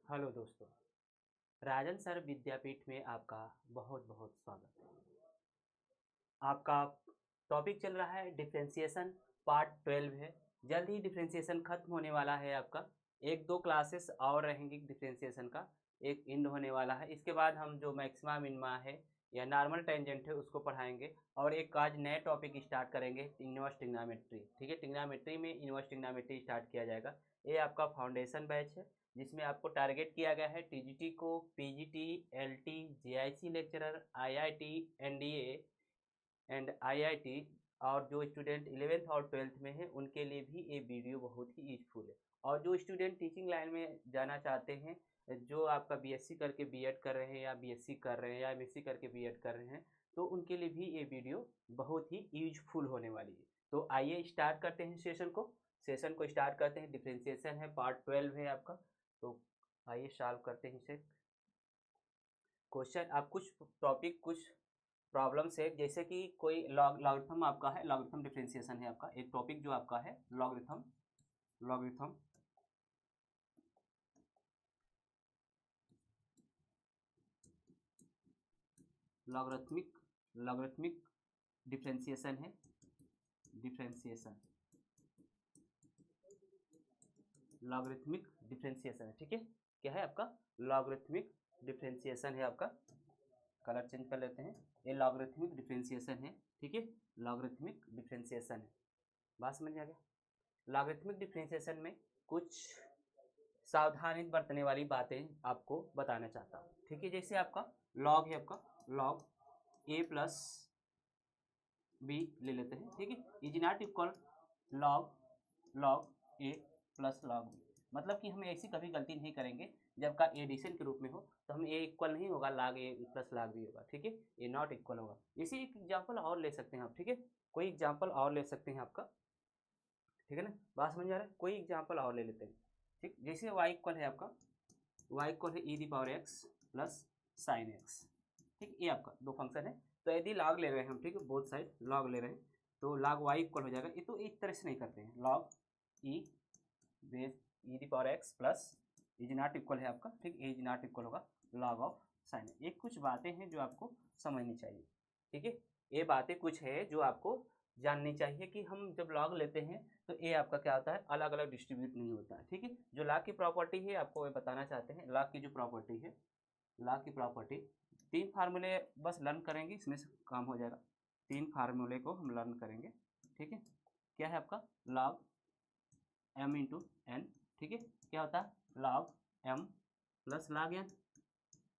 Hello दोस्तों, राजन sir विद्यापीठ में आपका बहुत बहुत स्वागत है। आपका टॉपिक चल रहा है डिफरेंशिएशन, पार्ट 12 है। जल्द ही डिफरेंशिएशन खत्म होने वाला है आपका। एक दो क्लासेस और रहेंगी डिफरेंशिएशन का, एक एंड होने वाला है। इसके बाद हम जो मैक्सिमा मिनिमा है या नॉर्मल टेंजेंट है उसको पढ़ाएंगे, और एक आज नए टॉपिक स्टार्ट करेंगे, इनवर्स ट्रिग्नोमेट्री। ठीक है, ट्रिग्नोमेट्री में इनवर्स ट्रिग्नोमेट्री स्टार्ट किया जाएगा। ये आपका फाउंडेशन बैच है, जिसमें आपको टारगेट किया गया है टीजीटी को, PGT, LT, JIC lecturer, IIT, NDA and IIT. और जो स्टूडेंट 11th और 12th में हैं उनके लिए भी ये वीडियो बहुत ही यूजफुल है। और जो स्टूडेंट टीचिंग लाइन में जाना चाहते हैं, जो आपका बीएससी करके बीएड कर रहे हैं या बीएससी कर रहे हैं या एमएससी करके बीएड कर रहे हैं, तो उनके लिए भी ये वीडियो बहुत ही यूजफुल होने वाली है। तो आइए स्टार्ट करते हैं सेशन को स्टार्ट करते हैं। डिफ्रेंसिएशन है, पार्ट 12 है आपका। तो आइए सॉल्व करते हैं इसे। क्वेश्चन आप कुछ टॉपिक, कुछ प्रॉब्लम्स है, जैसे कि कोई लॉगरिथम आपका है, लॉगरिथम डिफरेंशिएशन है आपका। एक टॉपिक जो आपका है logarithm, logarithm logarithmic logarithmic differentiation है, डिफरेंशिएशन लॉगरिथमिक डिफरेंशिएशन है। ठीक है, क्या है आपका? लॉगरिथमिक डिफरेंशिएशन है आपका। कलर चेंज कर लेते हैं। ये लॉगरिथमिक डिफरेंशिएशन है। ठीक है, लॉगरिथमिक डिफरेंशिएशन है। बात समझ आ गया? लॉगरिथमिक डिफरेंशिएशन में कुछ सावधानी बरतने वाली बातें आपको बताना चाहता हूँ। ठीक है, जैसे आपका लॉग है, आपका लॉग ए प्लस बी ले लेते हैं। ठीक है, is not equal log log A plus log B. मतलब कि हम ऐसी कभी गलती नहीं करेंगे जब का एडिशन के रूप में हो, तो हम ए इक्वल नहीं होगा log A plus log B होगा। ठीक है, ए नॉट इक्वल होगा। इसी एक एग्जाम्पल और ले सकते हैं आप। ठीक है, कोई एग्जाम्पल और ले सकते हैं आपका। ठीक है ना, बात समझ आ रहा है? कोई एग्जाम्पल और ले लेते हैं। ठीक, जैसे y इक्वल है आपका, y इक्वल है e⁻x प्लस साइन एक्स। ठीक, ये आपका दो फंक्शन है। तो यदि लॉग ले रहे हैं हम, ठीक है, बोथ साइड लॉग ले रहे हैं, तो लॉग y इक्वल हो जाएगा। ये तो इस तरह से नहीं करते हैं, log E base e⁻x plus is not equal है आपका। ठीक, इज नॉट इक्वल होगा लॉग ऑफ साइन। ये कुछ बातें हैं जो आपको समझनी चाहिए। ठीक है, ये बातें कुछ है जो आपको जाननी चाहिए कि हम जब लॉग लेते हैं तो ये आपका क्या होता है, अलग अलग डिस्ट्रीब्यूट नहीं होता है। ठीक है, जो लॉग की प्रॉपर्टी है आपको ये बताना चाहते हैं। लॉग की जो प्रॉपर्टी है, लॉग की प्रॉपर्टी, तीन फार्मूले बस लर्न करेंगे, इसमें से काम हो जाएगा। तीन फार्मूले को हम लर्न करेंगे। ठीक है, क्या है आपका? Log M into N. ठीक है, क्या होता है? Log M plus log N.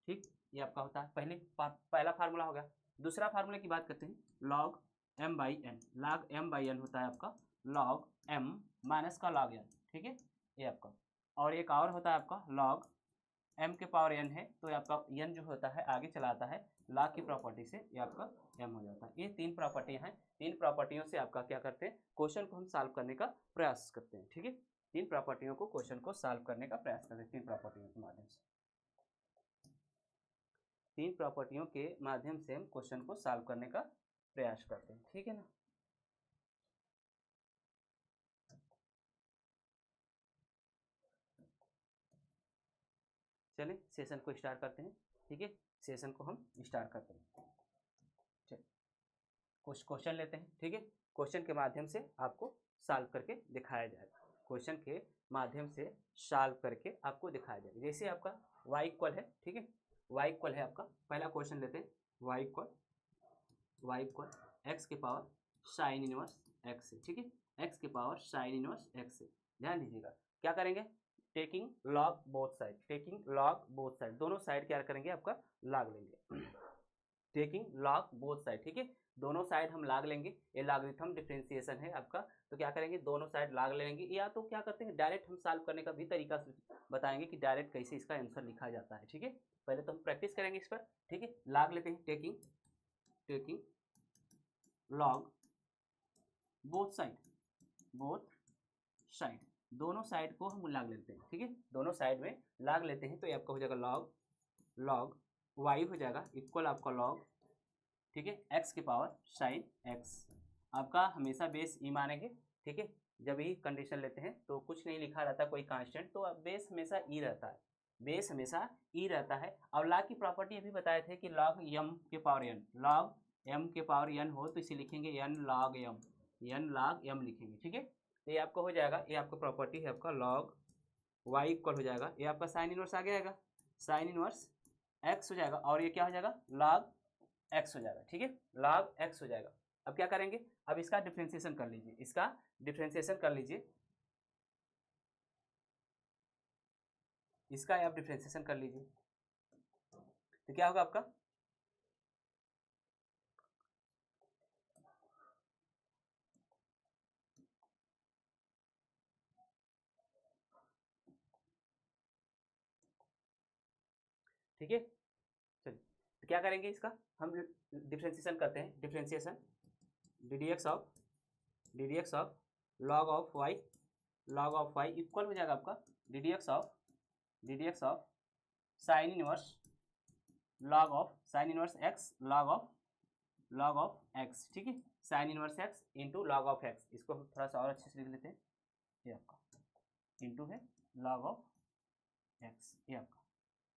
ठीक, ये आपका होता है पहला फार्मूला हो गया। दूसरा फार्मूले की बात करते हैं, log M by N. Log M by N होता है आपका लॉग एम माइनस का लॉग एन। ठीक है, ये आपका। और एक और होता है आपका लॉग एम के पावर एन है, तो ये आपका एन जो होता है आगे चला आता है लॉग की प्रॉपर्टी से, ये आपका एम हो जाता है। ये तीन प्रॉपर्टियां हैं। तीन प्रॉपर्टियों से आपका क्या करते हैं, क्वेश्चन को हम सॉल्व करने का प्रयास करते हैं। ठीक है, तीन प्रॉपर्टियों को क्वेश्चन को सॉल्व करने का प्रयास करते हैं, तीन प्रॉपर्टियों के माध्यम से। तीन प्रॉपर्टियों के माध्यम से हम क्वेश्चन को सॉल्व करने का प्रयास करते हैं। ठीक है ना, चलिए सेशन को स्टार्ट करते हैं। ठीक है, सेशन को हम स्टार्ट करते हैं। ठीक, कुछ क्वेश्चन लेते हैं। ठीक है, क्वेश्चन के माध्यम से आपको सॉल्व करके दिखाया जाएगा। क्वेश्चन के माध्यम से सॉल्व करके आपको दिखाया जाएगा। जैसे आपका y इक्वल है, ठीक है, y इक्वल है आपका, पहला क्वेश्चन लेते हैं। y इक्वल एक्स के पावर साइन इनवर्स एक्स है। ठीक है, एक्स के पावर साइन इनवर्स एक्स है। ध्यान दीजिएगा, क्या करेंगे? Taking log both side, taking log both side, दोनों साइड क्या करेंगे, आपका लॉग लेंगे। Taking log both side. ठीक है, दोनों साइड हम लॉग लेंगे। ये लॉगरिथम डिफरेंशिएशन है आपका, तो क्या करेंगे, दोनों साइड लॉग लेंगे। या तो क्या करते हैं, डायरेक्ट हम सॉल्व करने का भी तरीका बताएंगे कि डायरेक्ट कैसे इसका आंसर लिखा जाता है। ठीक है, पहले तो हम प्रैक्टिस करेंगे इस पर। ठीक है, लॉग लेते हैं, taking taking log both side, both side, दोनों साइड को हम लॉग लेते हैं। ठीक है, दोनों साइड में लॉग लेते हैं, तो ये आपका हो जाएगा लॉग लॉग वाई हो जाएगा इक्वल आपका लॉग, ठीक है, एक्स के पावर साइन एक्स। आपका हमेशा बेस ई मानेंगे। ठीक है, जब ही कंडीशन लेते हैं तो कुछ नहीं लिखा रहता कोई कांस्टेंट, तो बेस हमेशा ई रहता है। बेस हमेशा ई रहता है। और लॉग की प्रॉपर्टी अभी बताए थे कि लॉग एम के पावर एन, लॉग एम के पावर एन हो तो इसे लिखेंगे N log M, N log M लिखेंगे, ठीक है। तो ये आपको हो जाएगा, ये आपका प्रॉपर्टी है आपका लॉग वाई इक्वल हो जाएगा, ये आपका साइन इनवर्स आ जाएगा, साइन इनवर्स एक्स हो जाएगा, और ये क्या हो जाएगा लॉग एक्स हो जाएगा, ठीक है, लॉग एक्स हो जाएगा। अब क्या करेंगे, अब इसका डिफ्रेंसिएशन कर लीजिए, इसका डिफ्रेंसिएशन कर लीजिए, इसका आप डिफ्रेंसिएशन कर लीजिए, तो क्या होगा आपका, ठीक है। चलिए तो क्या करेंगे, इसका हम डिफ्रेंसिएशन करते हैं, differentiation D D x of log of Y equal हो जाएगा आपका D D x of sine inverse X log of X, ठीक है, sine inverse X into log of X. इसको हम थोड़ा सा और अच्छे से लिख लेते हैं, ये आपका इंटू है लॉग ऑफ एक्स, ये आपका,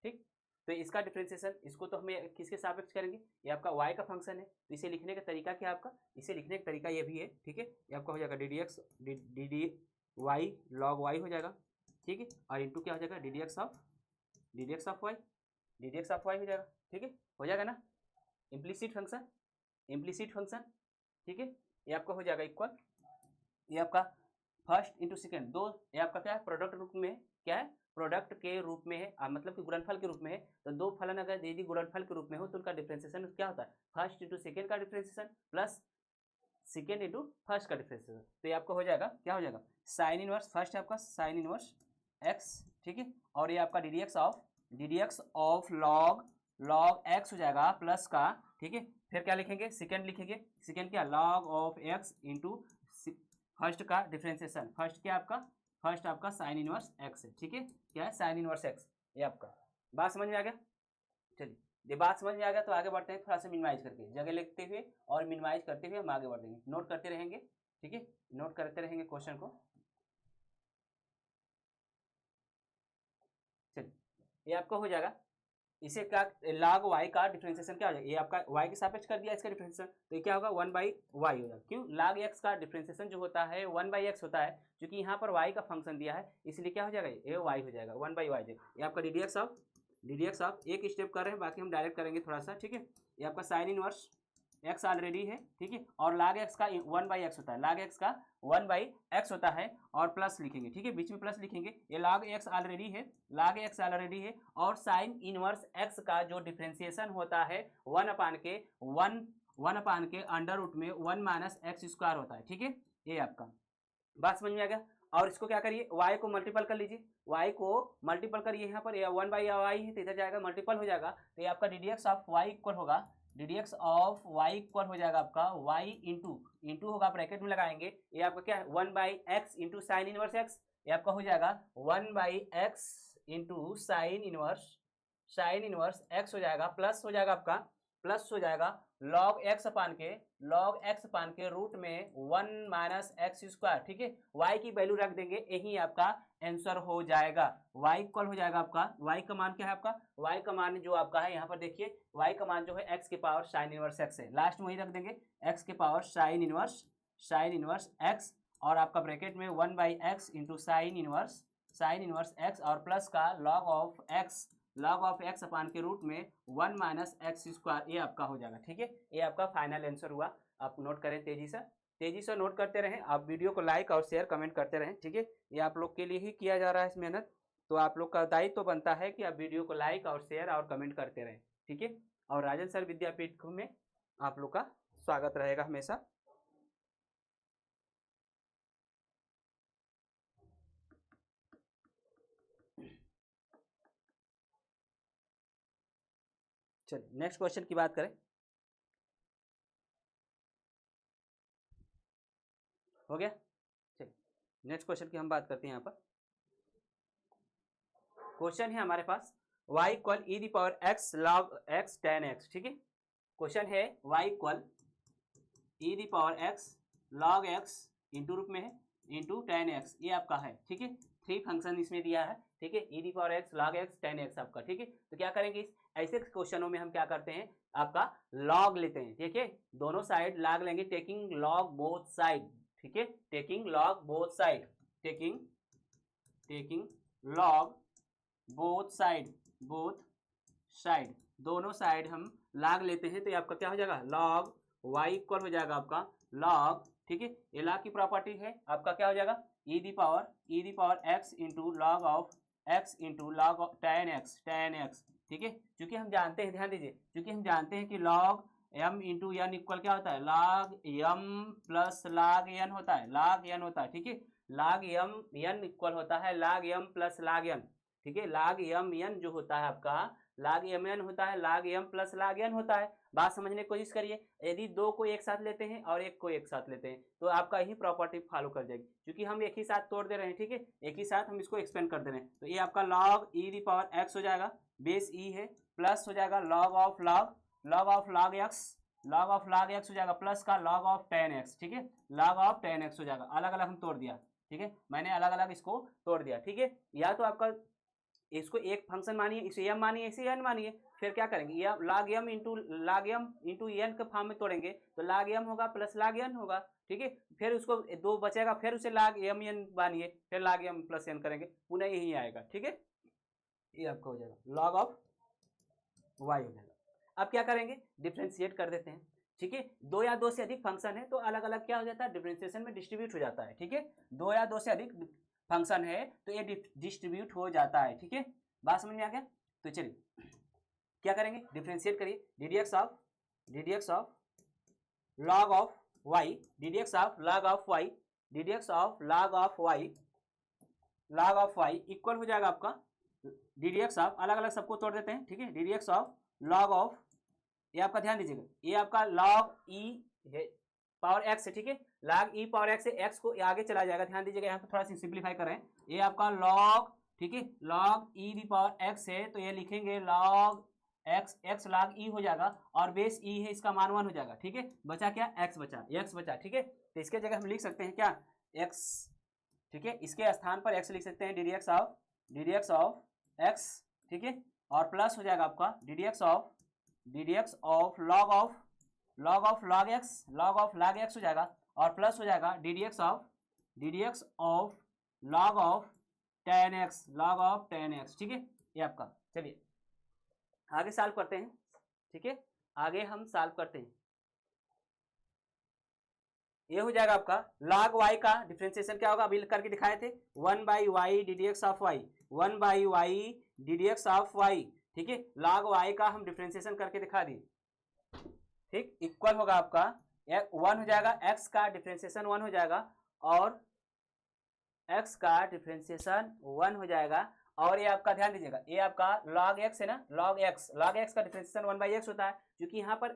ठीक। तो इसका डिफरेंशिएशन, इसको तो हमें किसके सापेक्ष करेंगे, ये आपका y का फंक्शन है, तो इसे लिखने का तरीका क्या है आपका, इसे लिखने का तरीका ये भी है, ठीक है, ये आपका हो जाएगा D D Y log Y हो जाएगा, ठीक है, और इंटू क्या हो जाएगा D D x of Y हो जाएगा, ठीक है, हो जाएगा ना, इम्प्लीसिट फंक्शन, ठीक है। ये आपका हो जाएगा इक्वल, ये आपका फर्स्ट इंटू सेकेंड, दो, ये आपका क्या है प्रोडक्ट रूप में है, क्या है प्रोडक्ट के रूप में है, मतलब कि गुणनफल के रूप में है, तो दो फलन अगर यदि गुणनफल के रूप में हो तो उनका डिफरेंशिएशन क्या होता है, फर्स्ट इंटू सेकेंड का differentiation plus second into first का डिफरेंशिएशन। तो ये आपका हो जाएगा, क्या हो जाएगा साइन इनवर्स, फर्स्ट है आपका साइन इनवर्स एक्स, ठीक है, और ये आपका D D x of log x हो जाएगा प्लस का, ठीक है, फिर क्या लिखेंगे सेकेंड लिखेंगे, सेकेंड क्या log of x into first का डिफरेंशिएशन, फर्स्ट आपका साइन इनवर्स एक्स है, ठीक है, क्या है साइन इनवर्स एक्स, ये आपका बात समझ में आ गया। चलिए ये बात समझ में आ गया तो आगे बढ़ते हैं, थोड़ा सा मिनिमाइज करके जगह लिखते हुए और मिनिमाइज करते हुए हम आगे बढ़ेंगे, नोट करते रहेंगे, ठीक है, नोट करते रहेंगे क्वेश्चन को। चलिए ये आपका हो जाएगा, इसे क्या log y का डिफरेंशिएशन क्या हो जाएगा, ये आपका y के सापेक्ष कर दिया इसका डिफरेंशिएशन, तो ये क्या होगा 1/y होगा, क्यों log x का डिफरेंशिएशन जो होता है 1/x होता है, क्योंकि यहाँ पर y का फंक्शन दिया है, इसलिए क्या हो जाएगा ये y हो जाएगा 1/y। ये आपका डी डी एक्स ऑफ एक स्टेप कर रहे हैं, बाकी हम डायरेक्ट करेंगे थोड़ा सा, ठीक है। ये आपका साइन इनवर्स एक्स ऑलरेडी है, ठीक है, और log x का 1/x होता है, log x का 1/x होता है, और प्लस लिखेंगे, ठीक है, बीच में प्लस लिखेंगे, ये log x ऑलरेडी है, और साइन इनवर्स x का जो डिफरेंशिएशन होता है 1 अपान के अंडर रूट में 1 माइनस एक्स स्क्वायर होता है, ठीक है, ये आपका बात समझ में आ गया। और इसको क्या करिए y को मल्टीपल कर लीजिए, y को मल्टीपल करिए, यहाँ पर 1/y है तो इधर जाएगा मल्टीपल हो जाएगा, तो ये आपका D D x of Y equal होगा, D D x of Y equal हो जाएगा आपका y इंटू होगा ब्रैकेट में लगाएंगे, ये आपका क्या है 1/x into sine inverse x, ये आपका हो जाएगा 1/x into sine inverse x हो जाएगा, प्लस हो जाएगा आपका, प्लस हो जाएगा log x अपान के रूट में 1 माइनस एक्स स्क्वायर, ठीक है, y की वैल्यू रख देंगे, यही आपका आंसर हो जाएगा, y इक्वल हो जाएगा आपका, y का मान क्या है आपका, y का मान जो आपका है यहाँ पर देखिए, y का मान जो है x के पावर साइन इनवर्स x है, लास्ट में वही रख देंगे x के पावर साइन इनवर्स x, और आपका ब्रैकेट में 1/x into sine inverse x, और प्लस का log ऑफ x अपान के रूट में 1 माइनस एक्स स्क्वायर, ये आपका हो जाएगा, ठीक है, ये आपका फाइनल आंसर हुआ। आप नोट करें, तेजी से नोट करते रहें, आप वीडियो को लाइक और शेयर कमेंट करते रहें, ठीक है, ये आप लोग के लिए ही किया जा रहा है इस मेहनत, तो आप लोग का दायित्व तो बनता है कि आप वीडियो को लाइक और शेयर और कमेंट करते रहें, ठीक है, और राजन सर विद्यापीठ में आप लोग का स्वागत रहेगा हमेशा। चलिए नेक्स्ट क्वेश्चन की बात करें, हो गया। चलिए नेक्स्ट क्वेश्चन की हम बात करते हैं, यहाँ पर क्वेश्चन है हमारे पास y equal E the power x log x tan x, ठीक है, क्वेश्चन है y equal E the power x log x into रूप में है इंटू टेन एक्स, ये आपका है, ठीक है। 3 फंक्शन इसमें दिया है, ठीक है, e the power x, log x, ten x आपका, ठीक है। तो क्या करेंगे, इस ऐसे क्वेश्चनों में हम क्या करते हैं, आपका लॉग लेते हैं, ठीक है, दोनों साइड लॉग लेंगे, टेकिंग लॉग बोथ साइड, ठीक है, taking log both side, taking log both side, दोनों साइड हम लॉग लेते हैं, तो ये आपका क्या हो जाएगा, लॉग वाई इक्वल हो जाएगा आपका लॉग, ठीक है, ये लॉग की प्रॉपर्टी है, आपका क्या हो जाएगा, e the power x into log of x into log of ten x, ठीक है। क्योंकि हम जानते हैं, ध्यान दीजिए, क्योंकि हम जानते हैं कि log M into N equal क्या होता है, log M plus log N होता है, लॉग एन होता है, ठीक है, लॉग एम एन इक्वल होता है log M plus log N, ठीक है, लॉग एम एन जो होता है आपका log एम एन होता है, log M plus log N होता है। बात समझने की कोशिश करिए, यदि दो को एक साथ लेते हैं और एक को एक साथ लेते हैं तो आपका यही प्रॉपर्टी फॉलो कर जाएगी, क्योंकि हम एक ही साथ तोड़ दे रहे हैं, ठीक है, एक ही साथ हम इसको एक्सपेंड कर दे रहे हैं, तो ये आपका log E the power x हो जाएगा, बेस ई है, प्लस हो जाएगा log ऑफ log एक्स हो जाएगा, प्लस का log ऑफ टेन एक्स, ठीक है, log ऑफ टेन एक्स हो जाएगा, अलग अलग हम तोड़ दिया, ठीक है, मैंने अलग अलग इसको तोड़ दिया, ठीक है। या तो आपका इसको एक फंक्शन मानिए, इसे एम मानिए, इसे एन मानिए, फिर क्या करेंगे, ये log एम इंटू एन के फॉर्म में तोड़ेंगे तो log एम होगा प्लस log एन होगा, ठीक है, फिर उसको दो बचेगा, फिर उसे log एम एन मानिए, फिर log एम प्लस एन करेंगे, पुनः यही आएगा, ठीक है, ये आपका हो जाएगा log ऑफ वाई हो जाएगा। अब क्या करेंगे, डिफ्रेंशिएट कर देते हैं, ठीक है, दो या दो से अधिक फंक्शन है तो अलग अलग क्या हो जाता है, डिफ्रेंशिएशन में डिस्ट्रीब्यूट हो जाता है, ठीक है, दो या दो से अधिक फंक्शन है तो ये डिस्ट्रीब्यूट हो जाता है, ठीक है, बात समझ में आ गया। तो चलिए क्या करेंगे, डिफरेंशिएट करिए, ddx of log of y, ddx of log of y equal हो जाएगा आपका ddx ऑफ, अलग अलग सबको तोड़ देते हैं, ठीक है, ddx ऑफ log ऑफ, ये आपका ध्यान दीजिएगा, ये आपका log e है पावर एक्स है, ठीक है, log e पावर एक्स से एक्स को आगे चला जाएगा, ध्यान दीजिएगा, यहाँ पे थोड़ा सा सिंप्लीफाई कर रहे हैं, ये आपका log, ठीक है, log e दी पावर एक्स है तो ये लिखेंगे log x log e हो जाएगा, और बेस e है, इसका मान 1 हो जाएगा, ठीक है, बचा क्या, x बचा, ठीक है, तो इसके जगह हम लिख सकते हैं क्या, x, ठीक है, इसके स्थान पर x लिख सकते हैं, ddx ऑफ x, ठीक है, और प्लस हो जाएगा आपका ddx ऑफ log x हो जाएगा, और प्लस हो जाएगा ddx of log of ten x, ठीक है, ये आपका। चलिए आगे सॉल्व करते हैं, ठीक है, आगे हम सॉल्व करते हैं, ये हो जाएगा आपका log y का डिफरेंशिएशन क्या होगा, अभी करके दिखाए थे, 1/y ddx of y, 1/y ddx of y, ठीक है, log y का हम डिफरेंशिएशन करके दिखा दिए, ठीक, इक्वल होगा आपका 1 हो जाएगा, x का डिफरेंशिएशन 1 हो जाएगा, और x का डिफरेंशिएशन 1 हो जाएगा, और ये आपका ध्यान दीजिएगा, ये आपका log x है ना, log x का डिफरेंशिएशन 1/x होता है, क्योंकि यहाँ पर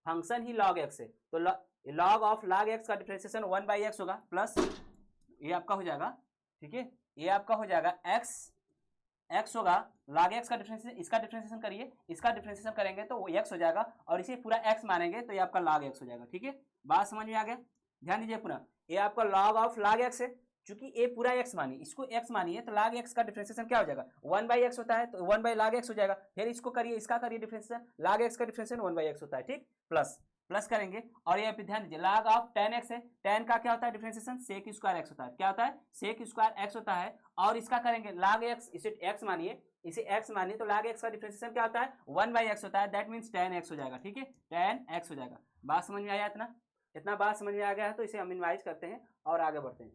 फंक्शन ही log x है, तो log ऑफ log x का डिफरेंशिएशन 1/x होगा, प्लस ये आपका हो जाएगा, ठीक है, ये आपका हो जाएगा x होगा, log x का डिफरेंशिएशन, इसका डिफरेंशिएशन करिए, इसका डिफरेंशिएशन करेंगे तो वो x हो जाएगा, और इसे पूरा x मानेंगे तो ये आपका log x हो जाएगा, ठीक है, बात समझ में आ गया, ध्यान दीजिए पुनः, ये आपका log ऑफ log x है, क्योंकि ये पूरा x मानिए, इसको x मानिए, तो log x का डिफरेंशिएशन क्या हो जाएगा, 1/x होता है तो 1/log x हो जाएगा, फिर इसको करिए, इसका करिए डिफरेंशिएशन, log x का डिफरेंशिएशन 1/x होता है, ठीक, प्लस करेंगे, और ये ध्यान दीजिए log ऑफ tan x है, tan का क्या होता है डिफरेंशिएशन, sec स्क्वायर x होता है, क्या होता है, sec स्क्वायर x होता है, और इसका करेंगे log x, इसे x मानिए, तो log x का डिफरेंशिएशन क्या होता है, 1/x होता है, दैट मीन्स tan x हो जाएगा, ठीक है, tan x हो जाएगा, बात समझ में आया, इतना बात समझ में आ गया है, तो इसे हम इनवाइज करते हैं और आगे बढ़ते हैं,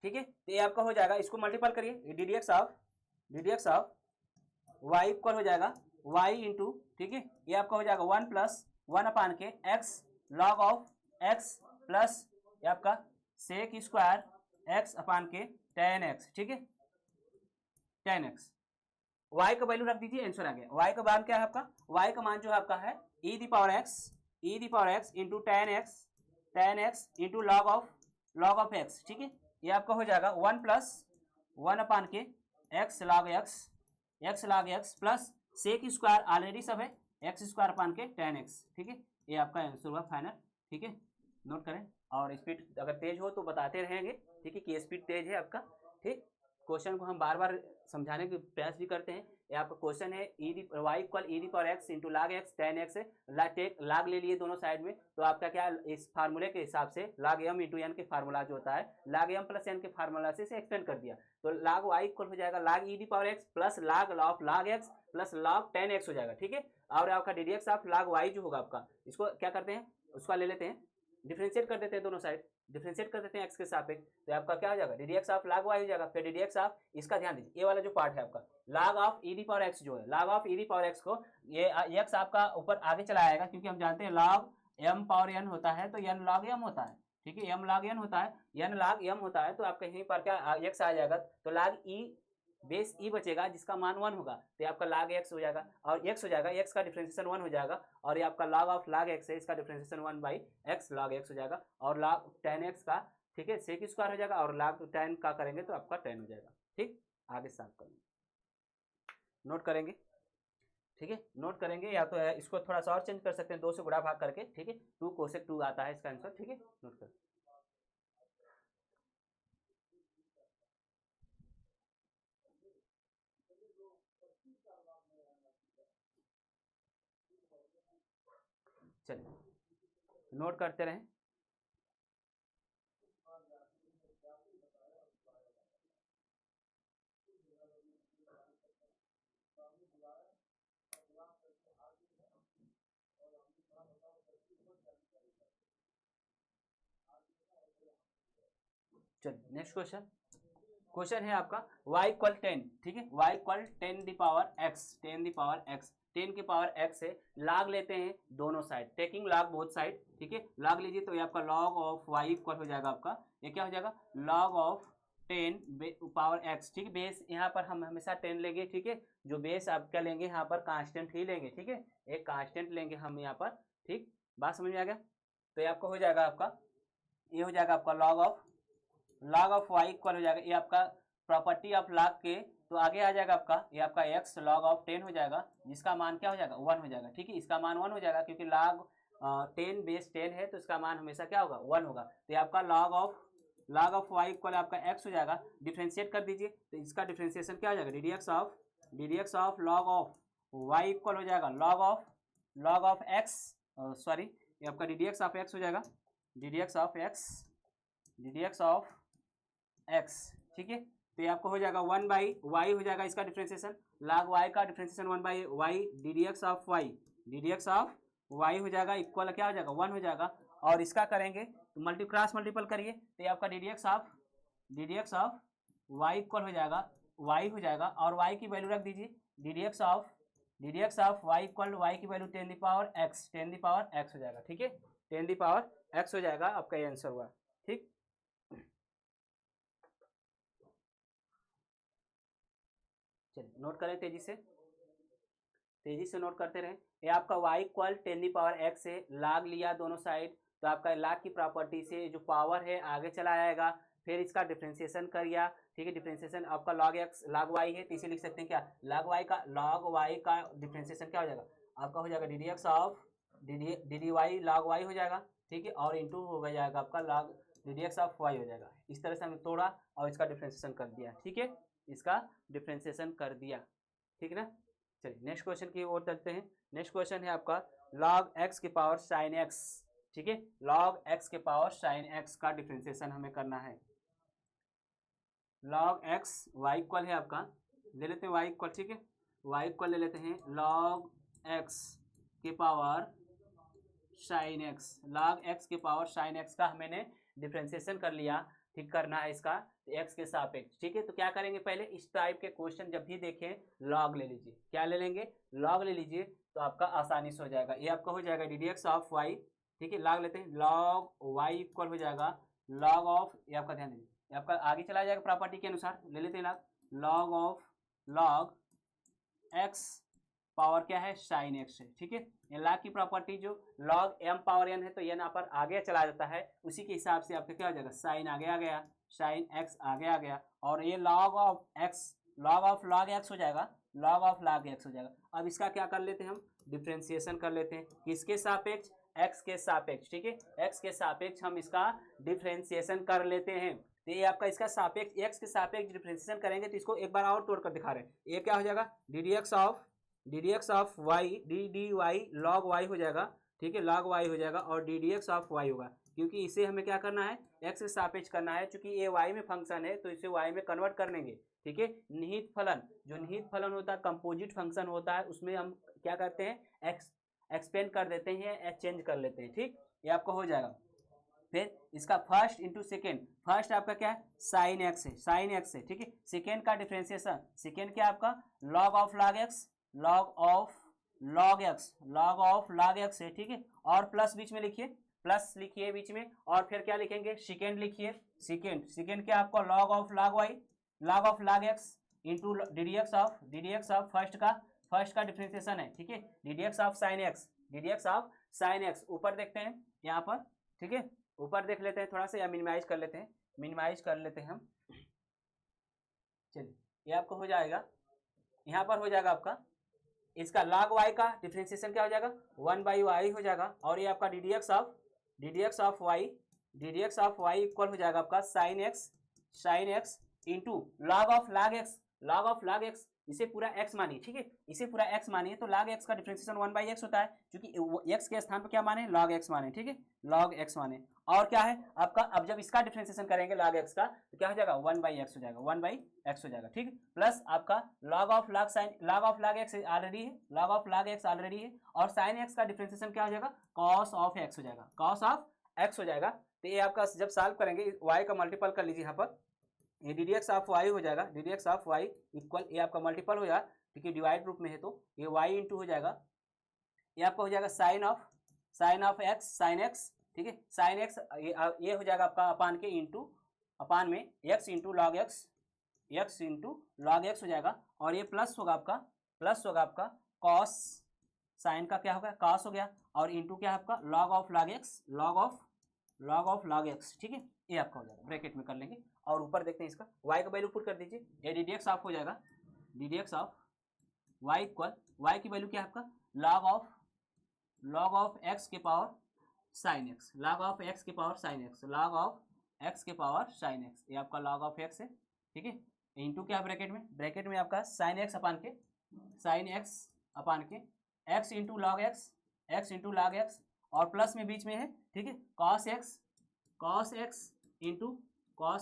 ठीक है, तो ये आपका हो जाएगा, इसको मल्टीपल करिए, ddx ऑफ y इक्वल हो जाएगा y इंटू, ठीक है, ये आपका हो जाएगा 1 प्लस 1 अपान के x log of x plus ये आपका सेक स्क्वायर x अपान के tan x, ठीक है, tan x, y का वैल्यू रख दीजिए, आंसर आ गया, y का मान क्या है आपका, y का मान जो है आपका है e the power x into tan x into log of x, ठीक है, ये आपका हो जाएगा 1 प्लस 1 अपान के x log x plus sec square already सब है x स्क्वायर अपान के tan x, ठीक है, ये आपका आंसर हुआ फाइनल। ठीक है, नोट करें। और स्पीड अगर तेज हो तो बताते रहेंगे, ठीक है, कि स्पीड तेज है आपका। ठीक, क्वेश्चन को हम बार बार समझाने के प्रयास भी करते हैं। ये आपका क्वेश्चन है Y equal E the power x into log X ten X है। लाग ले लिए दोनों साइड में, तो आपका क्या इस फार्मूले के हिसाब से लाग एम इंटू एन के फार्मूला जो होता है, लाग एम प्लस एन के फार्मूला से एक्सटेंड कर दिया। तो लाग वाई इक्वल हो जाएगा log e the power x plus log of log x plus log ten x हो जाएगा। ठीक है, और आपका D D x of log y जो होगा आपका, इसको क्या करते हैं, उसका ले लेते हैं, डिफ्रेंशिएट कर देते हैं दोनों साइड, डिफ्रेंशिएट कर देते हैं एक्स के सापेक्ष, तो आपका क्या हो जाएगा, D D x of log Y हो जाएगा। फिर डी डी एक्स ऑफ, इसका ध्यान दीजिए, ये वाला जो पार्ट है आपका लाग of E D power x जो है, लाग of E D power x को ये एक्स आपका ऊपर आगे चला आएगा, क्योंकि हम जानते हैं लॉग एम पावर एन होता है तो एन लॉग एम होता है। ठीक है, एम लॉग एन होता है, एन लॉग एम होता है, तो आपका यहीं पर क्या एक्स आ जाएगा, तो लाग ई बेस ई बचेगा जिसका मान 1 होगा, तो ये आपका लाग एक्स हो जाएगा, और एक्स हो जाएगा, एक्स का डिफरेंशिएशन 1 हो जाएगा, और ये आपका लॉग ऑफ लाग एक्स है, इसका differentiation 1 by x log x हो जाएगा, और लॉग टेन एक्स का, ठीक है, सेक स्क्वायर हो जाएगा, और लॉग टेन का करेंगे तो आपका 10 हो जाएगा। ठीक, आगे साफ करेंगे, नोट करेंगे। ठीक है, नोट करेंगे, या तो इसको थोड़ा सा और चेंज कर सकते हैं, 2 से गुणा भाग करके। ठीक है, 2 कोसेक 2 आता है इसका आंसर। ठीक है, नोट कर, चलिए नोट करते रहें। चलिए नेक्स्ट क्वेश्चन, क्वेश्चन है आपका y इक्वल 10। ठीक है, y equal 10 the power x, 10 the power x, 10 की पावर x से लॉग लेते हैं दोनों side, taking log both side. ठीक है, लॉग लीजिए तो ये आपका लॉग ऑफ y इक्वल हो जाएगा आपका, ये क्या हो जाएगा, लॉग ऑफ 10 पावर x। ठीक है, बेस यहाँ पर हम हमेशा 10 लेंगे। ठीक है, जो बेस आप क्या लेंगे, यहाँ पर कांस्टेंट ही लेंगे। ठीक है, एक कांस्टेंट लेंगे हम यहाँ पर। ठीक, बात समझ में आ गया, तो ये आपको हो जाएगा, आपका ये हो जाएगा आपका लॉग ऑफ y इक्वल हो जाएगा, ये आपका प्रॉपर्टी ऑफ लॉग के, तो आगे आ जाएगा आपका, ये आपका x लॉग ऑफ 10 हो जाएगा, जिसका मान क्या हो जाएगा, 1 हो जाएगा। ठीक है, इसका मान 1 हो जाएगा, क्योंकि लॉग 10 बेस 10 है, तो इसका मान हमेशा क्या होगा, 1 होगा। तो ये आपका लॉग ऑफ y इक्वल आपका x हो जाएगा, डिफ्रेंशिएट कर दीजिए, तो इसका डिफ्रेंशिएशन क्या हो जाएगा, D D x of log of y equal हो जाएगा लॉग ऑफ x, सॉरी, ये आपका D D x of x हो जाएगा, D D x of x। ठीक है, तो ये आपको हो जाएगा 1 बाई वाई हो जाएगा, इसका डिफ्रेंशिएशन log y का differentiation 1 by Y, D D x of y हो जाएगा, इक्वल क्या हो जाएगा, 1 हो जाएगा। और इसका करेंगे तो क्रॉस मल्टीपल करिए, तो ये आपका D D x of y equal हो जाएगा, y हो जाएगा, और y की वैल्यू रख दीजिए, D D x of y equal y की वैल्यू 10 दी पावर x हो जाएगा। ठीक है, 10 दी पावर x हो जाएगा, आपका ये आंसर हुआ। ठीक, चलिए नोट करें, तेजी से नोट करते रहें। ये आपका y equal 10 the power x से लाग लिया दोनों साइड, तो आपका लाग की प्रॉपर्टी से जो पावर है आगे चला आएगा, फिर इसका डिफ्रेंशिएशन करिए। ठीक है, डिफ्रेंशिएशन आपका log x log y है, तो इसे लिख सकते हैं क्या, log y का डिफ्रेंशिएशन क्या हो जाएगा, आपका हो जाएगा D D x of D D Y log y हो जाएगा। ठीक है, और इंटू हो जाएगा आपका log D D x of y हो जाएगा। इस तरह से हमने तोड़ा और इसका डिफ्रेंशिएशन कर दिया। ठीक है, इसका डिफ्रेंशिएशन कर दिया। ठीक है ना, चलिए नेक्स्ट क्वेश्चन की ओर चलते हैं। नेक्स्ट क्वेश्चन है आपका log x की पावर sin x। ठीक है, log x के पावर sin x का डिफ्रेंशिएशन हमें करना है। log x y इक्वल है आपका, ले लेते हैं y इक्वल। ठीक है, y इक्वल ले लेते हैं log x के power sin x, log x के पावर sin x का मैंने डिफ्रेंशिएशन कर लिया। ठीक, करना है इसका x के सापेक्ष। ठीक है, तो क्या करेंगे, पहले इस टाइप के क्वेश्चन जब भी देखें log ले लीजिए, क्या ले लेंगे, log ले लीजिए, तो आपका आसानी से हो जाएगा। ये आपका हो जाएगा D D x of y। ठीक है, log लेते हैं, log y इक्वल हो जाएगा log ऑफ, ये आपका ध्यान दीजिए, ये आपका आगे चला जाएगा प्रॉपर्टी के अनुसार, ले लेते हैं log of log x power क्या है, साइन x है। ठीक है, ये log की प्रॉपर्टी जो log m पावर n है, तो ये यहाँ पर आगे चला जाता है, उसी के हिसाब से आपका क्या हो जाएगा, साइन आगे आ गया, साइन x आगे आ गया, और ये log ऑफ log x हो जाएगा, log x हो जाएगा। अब इसका क्या कर लेते हैं हम, डिफ्रेंशिएशन कर लेते हैं, किसके सापेक्ष, एक्स के सापेक्ष, ठीक है, एक्स के सापेक्ष हम इसका डिफ्रेंसिएशन कर लेते हैं। तो ये आपका इसका सापेक्ष एक्स के सापेक्ष डिफ्रेंसिएशन करेंगे तो इसको एक बार और तोड़कर दिखा रहे हैं। ये क्या हो जाएगा, D D x of Y D D Y log Y हो जाएगा, ठीक है, log y हो जाएगा और D D x of Y होगा, क्योंकि इसे हमें क्या करना है, x के सापेक्ष करना है, क्योंकि ये y में फंक्शन है तो इसे y में कन्वर्ट कर लेंगे, ठीक है। निहित फलन, जो निहित फलन होता है कंपोजिट फंक्शन होता है, उसमें हम क्या करते हैं, एक्सपेंड कर देते हैं, चेंज कर लेते हैं, ठीक, ये आपका हो जाएगा। फिर इसका फर्स्ट इंटू सेकेंड, फर्स्ट आपका क्या है, साइन एक्स है, साइन एक्स है, ठीक है। सेकेंड का डिफ्रेंसिएशन, सेकेंड क्या आपका log of log x, log of log x, log of log x है, ठीक है। और प्लस बीच में लिखिए, प्लस लिखिए बीच में, और फिर क्या लिखेंगे, सेकेंड लिखिए, सेकेंड, सेकेंड क्या आपको log of log Y, log of log X into D D x of first का डिफ्रेंसिएशन है, ठीक है, D D x of sine X, D D x of sine X. ऊपर देखते हैं यहाँ पर, ठीक है, ऊपर देख लेते हैं थोड़ा सा, या मिनिमाइज कर लेते हैं, मिनिमाइज कर लेते हैं हम। चलिए ये आपको हो जाएगा, यहाँ पर हो जाएगा आपका इसका log y का डिफ्रेंसिएशन क्या हो जाएगा, 1/y हो जाएगा, और ये आपका D D x of Y equal हो जाएगा आपका sine x into log of log x, इसे पूरा x मानिए, ठीक है, इसे पूरा x मानिए, तो log x का डिफ्रेंसिएशन 1/x होता है, क्योंकि x के स्थान पर क्या माने, log x माने, ठीक है, log x माने। और क्या है आपका, अब जब इसका डिफ्रेंसिएशन करेंगे log x का तो क्या हो जाएगा, 1/x हो जाएगा, 1/x हो जाएगा, ठीक है, प्लस आपका log of log x already है, log of log x already है, और sin x का डिफ्रेंसिएशन क्या हो जाएगा, cos ऑफ x हो जाएगा, cos ऑफ x हो जाएगा। तो ये आपका जब सॉल्व करेंगे y का मल्टीपल कर लीजिए, यहाँ पर ये D D x of Y हो जाएगा, D D x of Y equal, ये आपका मल्टीपल हो जाएगा, ठीक है, डिवाइड रूप में है तो ये y इंटू हो जाएगा, ये आपका हो जाएगा sine of X, sine x, ठीक है, साइन एक्स ये हो जाएगा आपका अपान के इंटू अपान में एक्स इंटू लॉग एक्स हो जाएगा, और ये प्लस होगा आपका कॉस, साइन का क्या होगा, कॉस हो गया, और इंटू क्या है आपका लॉग ऑफ लॉग एक्स, ठीक है, ये आपका हो जाएगा, ब्रैकेट में कर लेंगे। और ऊपर देखते हैं इसका y का वैल्यू पुट कर दीजिए, ये डी डी एक्स ऑफ हो जाएगा, D D x of y equal, y की वैल्यू क्या है आपका log ऑफ x के power sine x, log of x के power sine x, log of x के पावर साइन एक्स, ये आपका log ऑफ x है, ठीक है, इंटू क्या ब्रैकेट में आपका साइन एक्स अपान के x इंटू लॉग एक्स, और प्लस में बीच में है, ठीक है, cos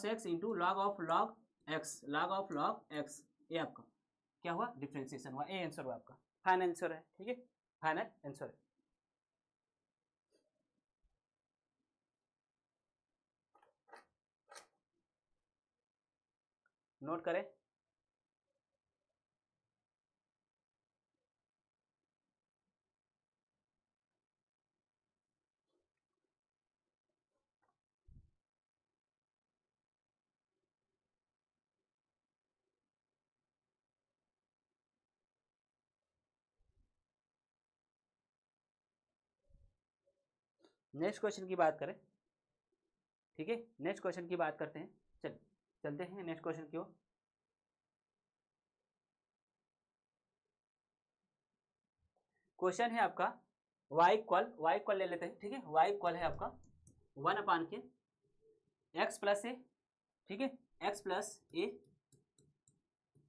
x into log of log x, ये आपका क्या हुआ, डिफ्रेंसिएशन हुआ, ये आंसर हुआ आपका, फाइनल आंसर है, ठीक है, फाइनल आंसर है। नोट करें, नेक्स्ट क्वेश्चन की बात करें, ठीक है, नेक्स्ट क्वेश्चन की बात करते हैं, चलते हैं नेक्स्ट क्वेश्चन की ओर। क्वेश्चन है आपका y इक्वल ले लेते हैं, ठीक है, y इक्वल है आपका 1 अपान के x प्लस ए, ठीक है, x प्लस ए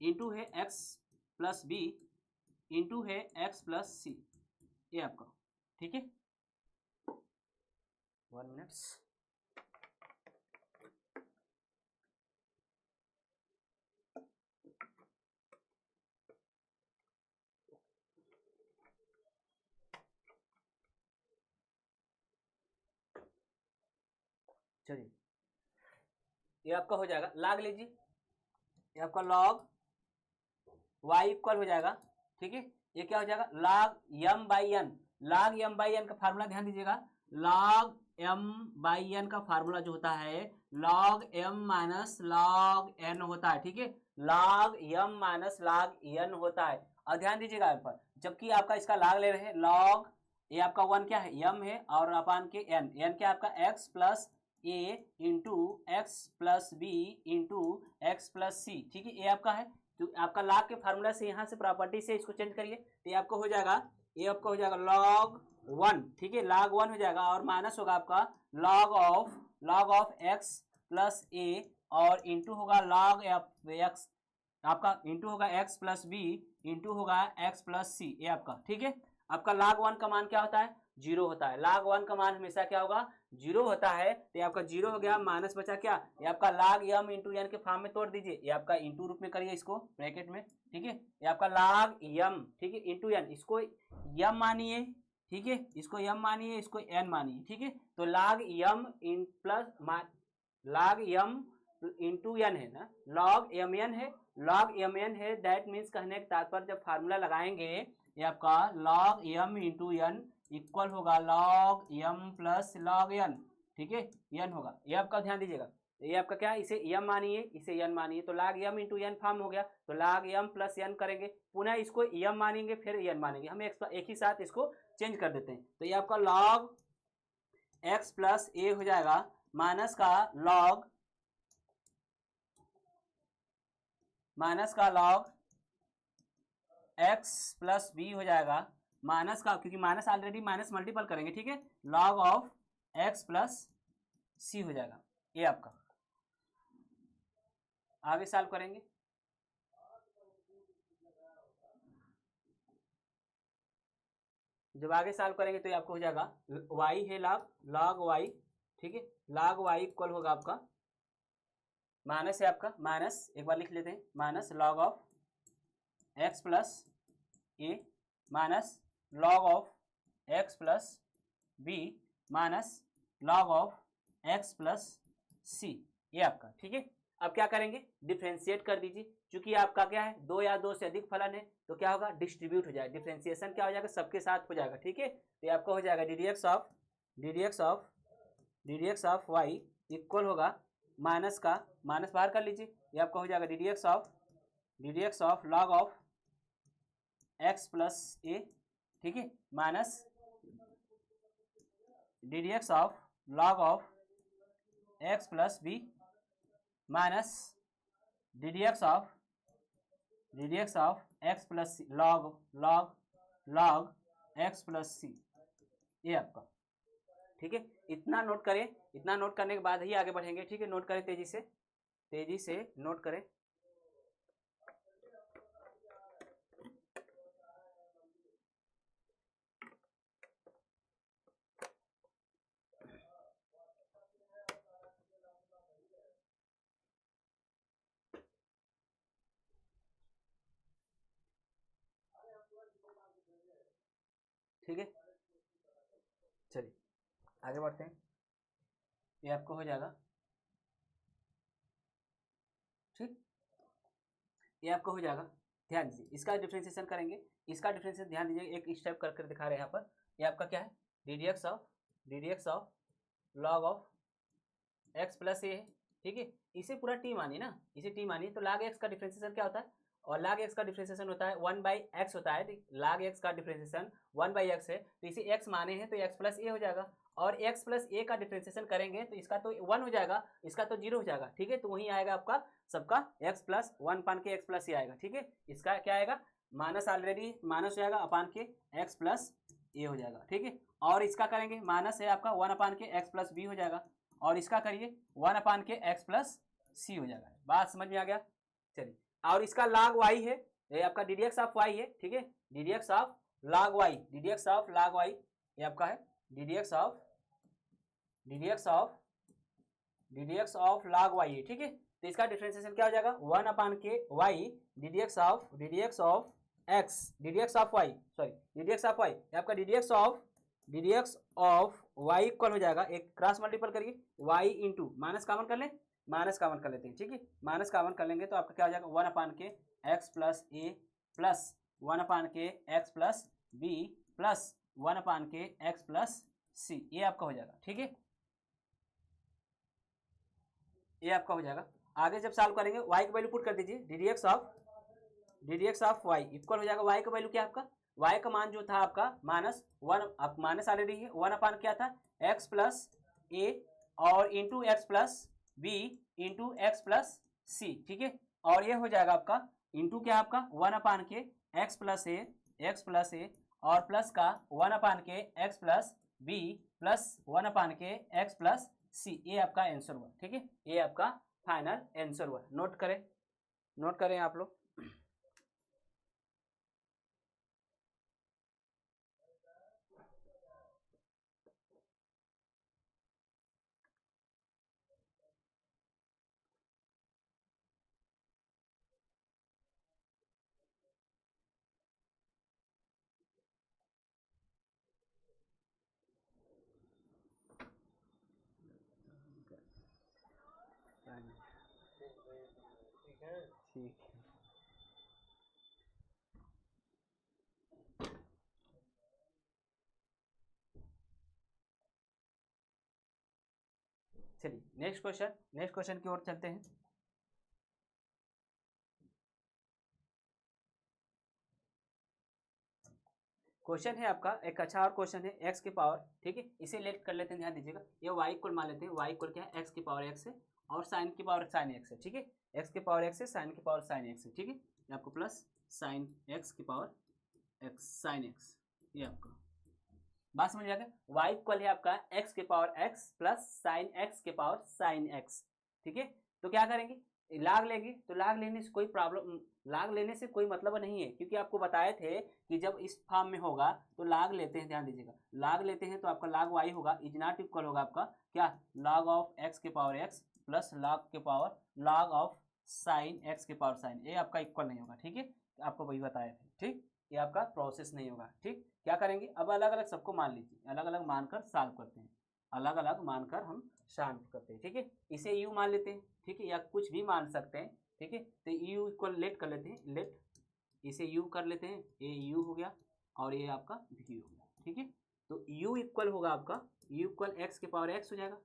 इंटू है x प्लस बी इंटू है x प्लस सी, ये आपका, ठीक है, 1 मिनट्स। चलिए ये आपका हो जाएगा, लॉग लीजिए, ये आपका log y इक्वल हो जाएगा, ठीक है, ये क्या हो जाएगा, log m बाई n का फार्मूला ध्यान दीजिएगा, log m बाई n का फार्मूला जो होता है log m minus log n होता है, ठीक है, log m minus log n होता है, और ध्यान दीजिएगा यहाँ पर, जबकि आपका इसका log ले रहे हैं, log ये आपका 1 क्या है, m है, और अपान के n क्या आपका x plus a into x plus b into x plus c, ठीक है, ये आपका है, तो आपका log के फार्मूला से यहाँ से प्रॉपर्टी से इसको चेंज करिए, तो ये आपको हो जाएगा ये आपका हो जाएगा log 1, ठीक है, log 1 हो जाएगा, और माइनस होगा आपका log of x plus a, और इंटू होगा log x, आपका इंटू होगा x प्लस b, इंटू होगा x प्लस c, ये आपका, ठीक है। आपका log 1 का मान क्या होता है? 0 होता है। log 1 का मान हमेशा क्या होगा? 0 होता है। तो ये आपका 0 हो गया, माइनस बचा क्या? ये आपका log m इंटू n के फॉर्म में तोड़ दीजिए, ये आपका इंटू रूप में करिए इसको ब्रैकेट में, ठीक है। ये आपका log m, ठीक है, इंटू n, इसको m मानिए, ठीक है, इसको m मानिए, इसको n मानिए, ठीक है। तो log m in plus log m into n है ना, log mn है, log mn है, दैट मीन्स कहने का तात्पर्य जब फार्मूला लगाएंगे ये आपका log m into n equal होगा log m plus log n, ठीक है, n होगा, ये आपका ध्यान दीजिएगा। ये आपका क्या है? इसे m मानिए, इसे n मानिए, तो log m into n form हो गया, तो log m प्लस n करेंगे, पुनः इसको m मानेंगे, फिर n मानेंगे, हम एक ही साथ इसको चेंज कर देते हैं। तो ये आपका log x प्लस a हो जाएगा, माइनस का log x प्लस b हो जाएगा, माइनस का, क्योंकि माइनस ऑलरेडी माइनस मल्टीपल करेंगे, ठीक है, log of x plus c हो जाएगा, ये आपका। आगे सॉल्व करेंगे, जब आगे सॉल्व करेंगे तो ये आपको हो जाएगा y है log y, ठीक है, log y इक्वल होगा आपका, माइनस है आपका, माइनस एक बार लिख लेते हैं, minus log of x plus a minus log of x plus b minus log of x plus c, ये आपका, ठीक है। अब क्या करेंगे? डिफ्रेंशिएट कर दीजिए, क्योंकि आपका क्या है, 2 या 2 से अधिक फलन है, तो क्या होगा? डिस्ट्रीब्यूट हो जाएगा, डिफ्रेंशिएशन क्या हो जाएगा? सबके साथ हो जाएगा, ठीक है। तो आपका हो जाएगा ddx ऑफ y इक्वल होगा, माइनस का माइनस बाहर कर लीजिए, ये आपका हो जाएगा ddx of log of x plus a, ठीक है, minus ddx of log of x plus b minus ddx of x plus c, log x plus c, ये आपका, ठीक है। इतना नोट करें, इतना नोट करने के बाद ही आगे बढ़ेंगे, ठीक है। नोट करें, तेजी से नोट करें। ठीक है, चलिए आगे बढ़ते हैं। ये आपको हो जाएगा, ठीक, ये आपको हो जाएगा। ध्यान दीजिए, इसका डिफरेंशिएशन करेंगे, इसका डिफरेंशिएशन ध्यान दीजिए, एक स्टेप करके दिखा रहे हैं यहाँ पर। ये आपका क्या है? ddx of log of x plus a है, ठीक है। इसे पूरा t मानिए ना, इसे t मानिए, तो log x का डिफरेंशिएशन क्या होता है? और log x का डिफरेंशिएशन होता है 1/x होता है, log x का डिफरेंशिएशन 1/x है, तो इसे x माने हैं तो x प्लस a हो जाएगा, और x प्लस a का डिफरेंशिएशन करेंगे तो इसका तो 1 हो जाएगा, इसका तो 0 हो जाएगा, ठीक है। तो वहीं आएगा आपका सबका x प्लस 1 अपान के x प्लस a आएगा, ठीक है। इसका क्या आएगा? माइनस, ऑलरेडी माइनस हो जाएगा, अपान के x प्लस a हो जाएगा, ठीक है। और इसका करेंगे, माइनस है आपका 1 अपान के x प्लस b हो जाएगा, और इसका करिए 1 अपान के x प्लस c हो जाएगा। बात समझ में आ गया? चलिए, और इसका log y है, ये आपका ddx ऑफ y है, ठीक है, ddx ऑफ log y, ये आपका है ddx ऑफ log y है, ठीक है। तो इसका डिफरेंशिएशन क्या हो जाएगा? 1 अपान के y ddx ऑफ y, आपका ddx ऑफ y इक्वल हो जाएगा, एक क्रॉस मल्टीपल करिए, y इंटू माइनस कॉमन कर लें, माइनस कॉमन कर लेते हैं, ठीक है। माइनस कॉमन कर लेंगे तो आपका क्या हो जाएगा? 1 अपान के x प्लस a प्लस 1 अपान के x प्लस b प्लस 1 अपान के x प्लस c, ये आपका हो जाएगा, ठीक है। ये आपका हो जाएगा। आगे जब सॉल्व करेंगे y की वैल्यू पुट कर दीजिए, ddx ऑफ y इक्वल हो जाएगा, y का वैल्यू क्या है आपका? y का मान जो था आपका माइनस 1, अब माइनस ऑलरेडी है, 1 अपान क्या था? x प्लस a और into x plus b into x plus c, ठीक है। और ये हो जाएगा आपका इंटू क्या आपका? 1 अपान के x प्लस a और प्लस का 1/k x plus b plus 1/k x plus सी, ये आपका आंसर हुआ। ठीक है, ये आपका फाइनल आंसर हुआ। नोट करें आप लोग। ठीक है, चलिए नेक्स्ट क्वेश्चन की ओर चलते हैं। क्वेश्चन है आपका एक अच्छा और क्वेश्चन है, एक्स की पावर। ठीक है, इसे लेट कर लेते हैं, ध्यान दीजिएगा। ये वाई इक्वल मान लेते हैं, वाई इक्वल क्या है, एक्स की पावर एक्स है और साइन की पावर साइन एक्स है। ठीक है, एक्स की पावर एक्स है, साइन की पावर साइन एक्स है। ठीक है, ये आपको प्लस साइन एक्स की पावर एक्स साइन एक्स, ये आपका बात समझ आ गया। वाई इक्वल है आपका एक्स के power x plus sine x के पावर साइन एक्स। ठीक है, तो क्या करेंगे, लाग लेंगे। तो लाग लेने से कोई प्रॉब्लम, लाग लेने से कोई मतलब नहीं है, क्योंकि आपको बताए थे कि जब इस फॉर्म में होगा तो लाग लेते हैं। ध्यान दीजिएगा, लाग लेते हैं तो आपका लाग वाई होगा, इज नॉट इक्वल होगा आपका क्या, लॉग ऑफ एक्स के पावर एक्स प्लस लॉग के power log of sine x के पावर साइन, ये आपका इक्वल नहीं होगा। ठीक है, आपको वही बताए थे। ठीक, ये आपका प्रोसेस नहीं होगा। ठीक, क्या करेंगे, अब अलग अलग सबको मान लीजिए, अलग अलग मानकर सॉल्व करते हैं, अलग अलग मानकर हम सॉल्व करते हैं। ठीक है, इसे यू मान लेते हैं। ठीक है, या कुछ भी मान सकते हैं। ठीक है, तो यू इक्वल लेट कर लेते हैं, लेट इसे यू कर लेते हैं, ये यू हो गया और ये आपका वी हो गया। ठीक है, तो यू इक्वल होगा आपका, यू इक्वल एक्स के पावर एक्स हो जाएगा।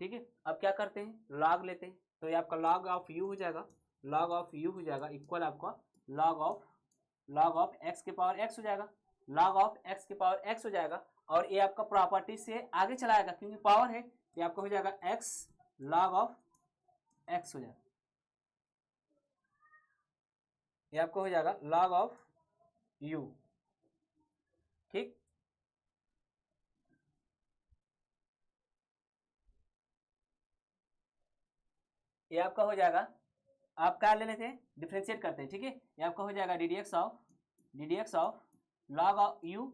ठीक है, अब क्या करते हैं, लॉग लेते हैं, तो ये आपका लॉग ऑफ यू हो जाएगा, लॉग ऑफ यू हो जाएगा इक्वल आपका लॉग ऑफ एक्स के पावर एक्स हो जाएगा, लॉग ऑफ एक्स के पावर एक्स हो जाएगा। और ये आपका प्रॉपर्टी से आगे चलाएगा क्योंकि पावर है, ये आपका हो जाएगा एक्स लॉग ऑफ एक्स हो जाएगा, ये आपको हो जाएगा लॉग ऑफ यू। ठीक, ये आपका हो जाएगा, आप क्या ले लेते हैं, डिफ्रेंशिएट करते हैं। ठीक है, ये आपका हो जाएगा D D x of log of you,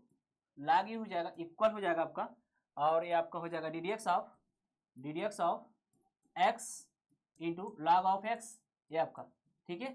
log you हो जाएगा इक्वल हो जाएगा आपका, और ये आपका हो जाएगा D D x of x into log of x, ये आपका। ठीक है,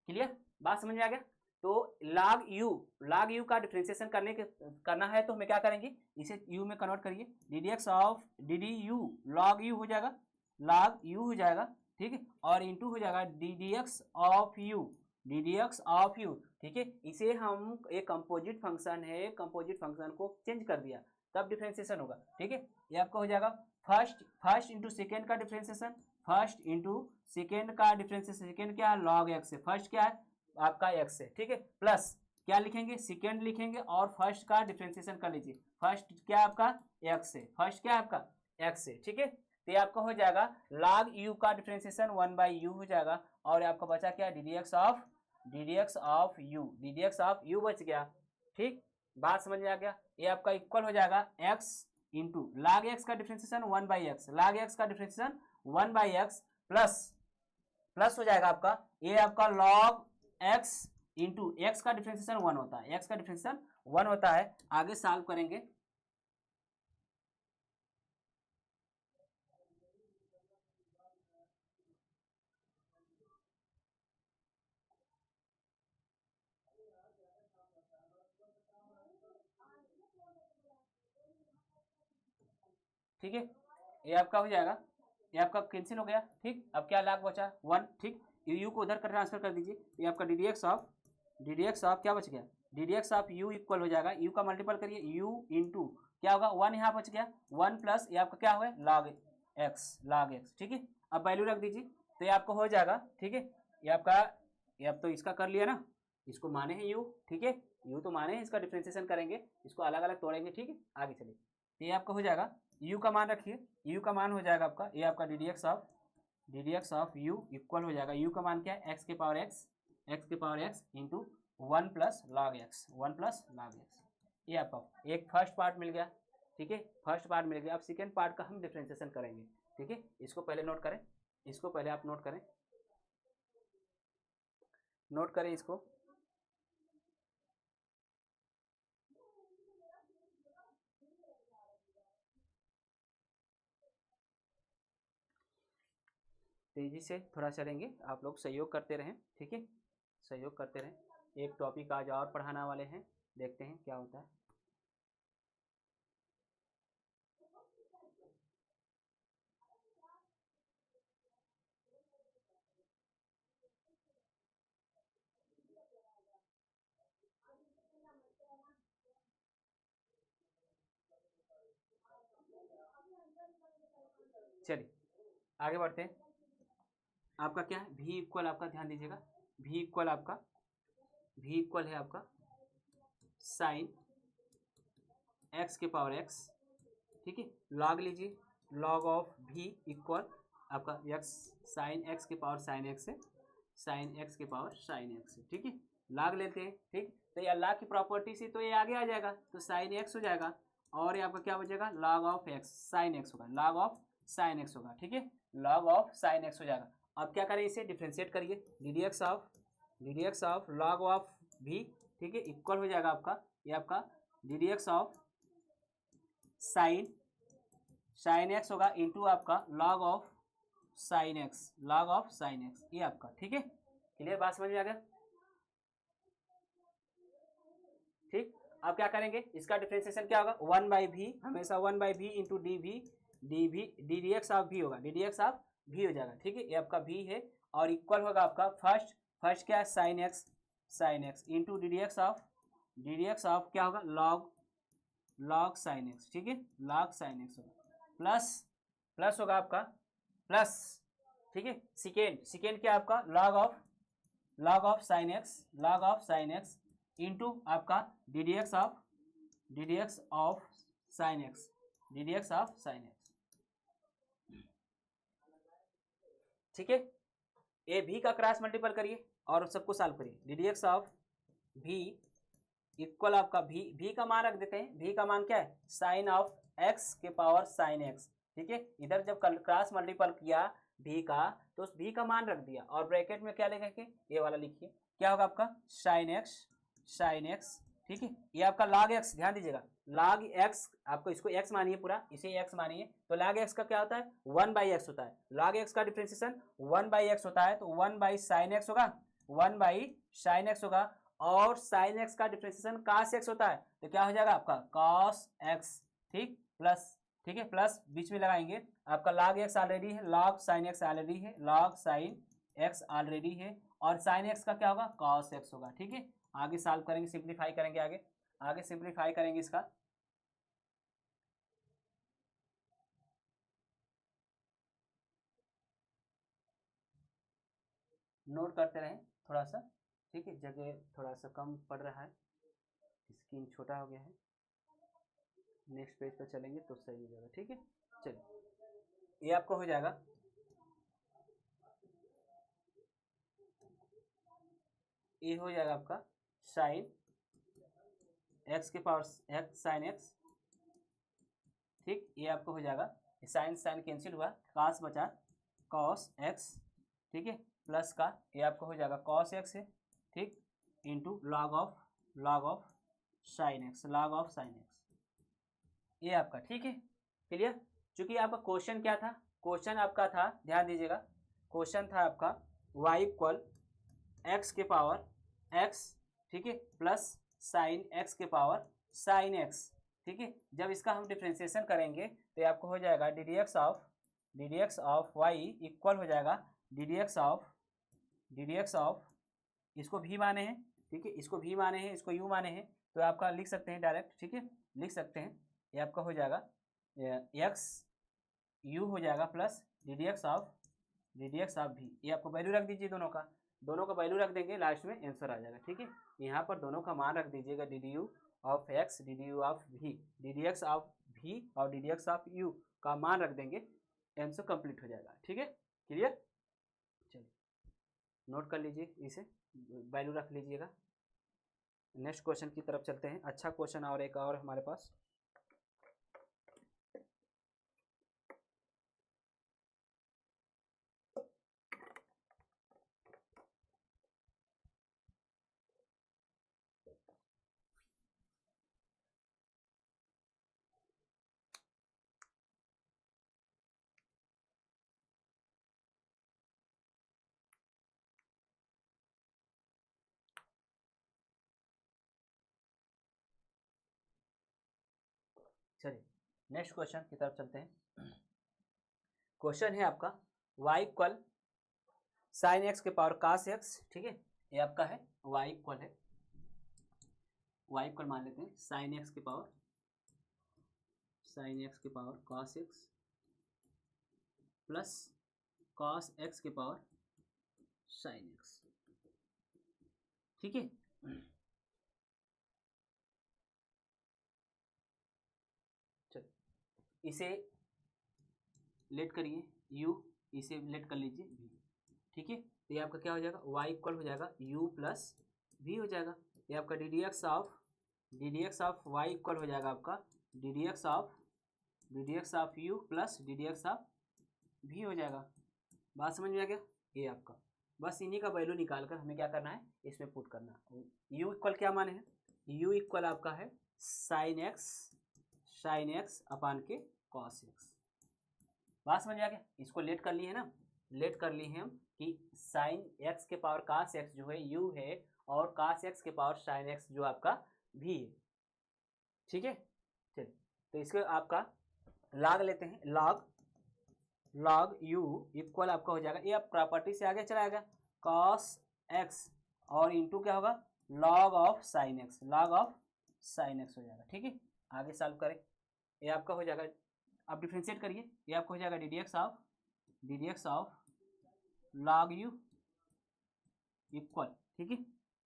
क्लियर, बात समझ में आ गया। तो लॉग यू का डिफ्रेंशिएशन करना है तो हमें क्या करेंगे, इसे यू में कन्वर्ट करिए, D D x of D D you log you हो जाएगा, लॉग यू हो जाएगा। ठीक है, और इंटू हो जाएगा D D x of you, D D x of you. ठीक है, इसे हम एक कंपोजिट फंक्शन है, कंपोजिट फंक्शन को चेंज कर दिया तब डिफ्रेंशिएशन होगा। ठीक है, ये आपका हो जाएगा फर्स्ट इंटू सेकेंड का डिफ्रेंशिएशन, फर्स्ट इंटू सेकेंड का डिफ्रेंशिएशन, सेकेंड क्या है लॉग एक्स है, फर्स्ट क्या है आपका एक्स है। ठीक है, प्लस क्या लिखेंगे, सेकेंड लिखेंगे और फर्स्ट का डिफ्रेंशिएशन कर लीजिए, फर्स्ट क्या आपका एक्स है, फर्स्ट क्या है आपका एक्स है। ठीक है, तो ये आपका हो जाएगा log u का डिफ्रेंशिएशन 1/u हो जाएगा, और आपका बचा क्या, D D x of you बच गया। ठीक, बात समझ में आ गया। ये आपका इक्वल हो जाएगा x इंटू log x का डिफ्रेंशिएशन 1/x, log x का डिफ्रेंशिएशन 1/x प्लस हो जाएगा आपका, ये आपका log x इंटू एक्स का डिफ्रेंशिएशन 1 होता है, x का डिफ्रेंशिएशन 1 होता है। आगे सॉल्व करेंगे, ठीक है, ये आपका हो जाएगा, ये आपका कैंसिल हो गया। ठीक, अब क्या लाग बचा 1। ठीक, यू को उधर कर ट्रांसफर कर दीजिए, ये आपका डी डी एक्स ऑफ क्या बच गया, D D x of you equal हो जाएगा, यू का मल्टीपल करिए, यू इंटू क्या होगा 1 यहाँ बच गया, 1 प्लस ये आपका क्या हुआ लॉग एक्स। ठीक है, अब वैल्यू रख दीजिए, तो ये आपको हो जाएगा। ठीक है, ये आपका, ये अब तो इसका कर लिया ना, इसको माने हैं यू। ठीक है, यू तो माने हैं, इसका डिफ्रेंशिएशन करेंगे, इसको अलग अलग तोड़ेंगे। ठीक है, आगे चलिए, तो ये आपका हो जाएगा, यू का मान रखिए, यू का मान हो जाएगा आपका, ये आपका D D x of you equal हो जाएगा, यू का मान क्या है, एक्स के power x into 1 plus log x, ये आपका एक फर्स्ट पार्ट मिल गया, ठीक है, फर्स्ट पार्ट मिल गया। अब सेकेंड पार्ट का हम डिफ्रेंशिएशन करेंगे, ठीक है। इसको पहले नोट करें, इसको पहले आप नोट करें, नोट करें इसको। तेजी से थोड़ा चलेंगे, आप लोग सहयोग करते रहें, ठीक है, सहयोग करते रहें। एक टॉपिक आज और पढ़ाने वाले हैं, देखते हैं क्या होता है। चलिए आगे बढ़ते हैं। आपका क्या है, भी इक्वल, आपका ध्यान दीजिएगा, भी इक्वल आपका, भी इक्वल है आपका साइन एक्स के पावर एक्स, ठीक है। लॉग लीजिए, लॉग ऑफ भी इक्वल आपका एक्स साइन एक्स के पावर साइन एक्स है, साइन एक्स के पावर साइन एक्स है, ठीक है। लॉग लेते हैं, ठीक, तो ये लॉग की प्रॉपर्टी से तो ये आगे आ जाएगा, तो साइन एक्स हो जाएगा, और ये आपका क्या बचेगा, log of X sine x होगा, लॉग ऑफ साइन एक्स होगा, ठीक है, लॉग ऑफ साइन एक्स हो जाएगा। अब क्या करें, इसे डिफ्रेंशिएट करिए, D D x of log of भी, ठीक है, इक्वल हो जाएगा आपका, ये आपका D D x of sine x होगा इंटू आपका log of sine X, log of sine x, ये आपका, ठीक है। क्लियर, बात समझ में आ गया, ठीक। अब क्या करेंगे, इसका डिफरेंशिएशन क्या होगा, 1/v, हमेशा 1/v into D D x of भी होगा, डी डी एक्स ऑफ भी हो जाएगा, ठीक है। ये आपका भी है, और इक्वल होगा आपका फर्स्ट क्या है, sine x into D D x of क्या होगा, लॉग साइन एक्स, ठीक है, लॉग साइन एक्स होगा, प्लस होगा आपका प्लस, ठीक है। सेकेंड क्या आपका, log of sine x into आपका D D x of sine x, ठीक है। ए भी का क्रॉस मल्टीपल करिए और सबको सॉल्व करिए, डी डी एक्स ऑफ भी इक्वल आपका भी का मान रख देते हैं, भी का मान क्या है, साइन ऑफ एक्स के पावर साइन एक्स, ठीक है। इधर जब क्रॉस मल्टीपल किया भी का, तो उस भी का मान रख दिया, और ब्रैकेट में क्या लिखेंगे, ये वाला लिखिए, क्या होगा आपका साइन एक्स, ठीक है। ये आपका लॉग एक्स, ध्यान दीजिएगा, लॉग एक्स, आपको इसको एक्स मानिए, पूरा इसे एक्स मानिए, तो लॉग एक्स का क्या होता है, 1/x होता है, लॉग एक्स का डिफरेंशिएशन 1/x होता है, तो 1/sin x होगा, 1/sin x होगा, और साइन एक्स का डिफरेंशिएशन cos x होता है, तो क्या हो जाएगा आपका cos x, ठीक, प्लस, ठीक है, प्लस बीच में लगाएंगे, आपका log x ऑलरेडी है, log sin x ऑलरेडी है, log sin x ऑलरेडी है, और sin x का क्या होगा, cos x होगा, ठीक है। आगे सॉल्व करेंगे, सिंप्लीफाई करेंगे, आगे सिंप्लीफाई करेंगे इसका, नोट करते रहें थोड़ा सा, ठीक है, जगह थोड़ा सा कम पड़ रहा है, स्क्रीन छोटा हो गया है, नेक्स्ट पेज पर चलेंगे तो सही हो जाएगा, ठीक है। चलिए ये आपको हो जाएगा, ये हो जाएगा आपका साइन एक्स के पावर एक्स साइन एक्स, ठीक, ये आपको हो जाएगा, साइन कैंसिल हुआ, कॉस बचा कॉस एक्स, ठीक है, प्लस का ये आपको हो जाएगा कॉस एक्स है, ठीक, into log of sine x, ये आपका, ठीक है। क्लियर, चूंकि आपका क्वेश्चन क्या था, क्वेश्चन आपका था, ध्यान दीजिएगा, क्वेश्चन था आपका y इक्वल एक्स के पावर एक्स, ठीक है, प्लस साइन एक्स के पावर साइन एक्स, ठीक है। जब इसका हम डिफ्रेंसिएशन करेंगे तो आपको हो जाएगा D D x of Y equal हो जाएगा डी डी एक्स ऑफ इसको भी माने हैं, ठीक है, इसको भी माने हैं, इसको यू माने हैं, तो आपका लिख सकते हैं डायरेक्ट, ठीक है, लिख सकते हैं, ये आपका हो जाएगा एक्स यू हो जाएगा plus D D x of भी, ये आपको वैल्यू रख दीजिए, दोनों का वैल्यू रख देंगे, लास्ट में आंसर आ जाएगा, ठीक है। यहाँ पर दोनों का मान रख दीजिएगा, D D you of x, D D you of भी, डी डी एक्स ऑफ भी और D D x of you का मान रख देंगे, आंसर कंप्लीट हो जाएगा, ठीक है। क्लियर, चलिए नोट कर लीजिए, इसे वैल्यू रख लीजिएगा। नेक्स्ट क्वेश्चन की तरफ चलते हैं। अच्छा क्वेश्चन और एक और हमारे पास। चलिए नेक्स्ट क्वेश्चन की तरफ चलते हैं। क्वेश्चन है आपका y इक्वल साइन एक्स के पावर cos x, ठीक है। ये आपका है y इक्वल है, y इक्वल मान लेते हैं साइन एक्स के power cos x plus cos x के पावर sin x, ठीक है। इसे लेट करिए u, इसे लेट कर लीजिए v, ठीक है। तो ये आपका क्या हो जाएगा, y इक्वल हो जाएगा u प्लस v हो जाएगा। ये आपका D D x of y equal हो जाएगा आपका D D x of u plus D D x of v हो जाएगा। बात समझ में आ गया। ये आपका बस इन्हीं का वैल्यू निकाल कर हमें क्या करना है, इसमें पुट करना है। u इक्वल क्या माने हैं, u इक्वल आपका है साइन एक्स अपान के कॉस एक्स। बात समझ आ गया। इसको लेट कर लिए है ना, लेट कर लिए हैं हम कि साइन एक्स के पावर cos x जो है u है और cos x के पावर sin x जो आपका v है, ठीक है। चलिए तो इसको आपका log लेते हैं, log u इक्वल आपका हो जाएगा, ये आप प्रॉपर्टी से आगे चलाएगा cos x और इंटू क्या होगा log ऑफ sin x हो जाएगा, ठीक है। आगे सॉल्व करें, ये आपका हो जाएगा, आप डिफ्रेंशिएट करिए, ये आपका हो जाएगा D D x of log u equal, ठीक है।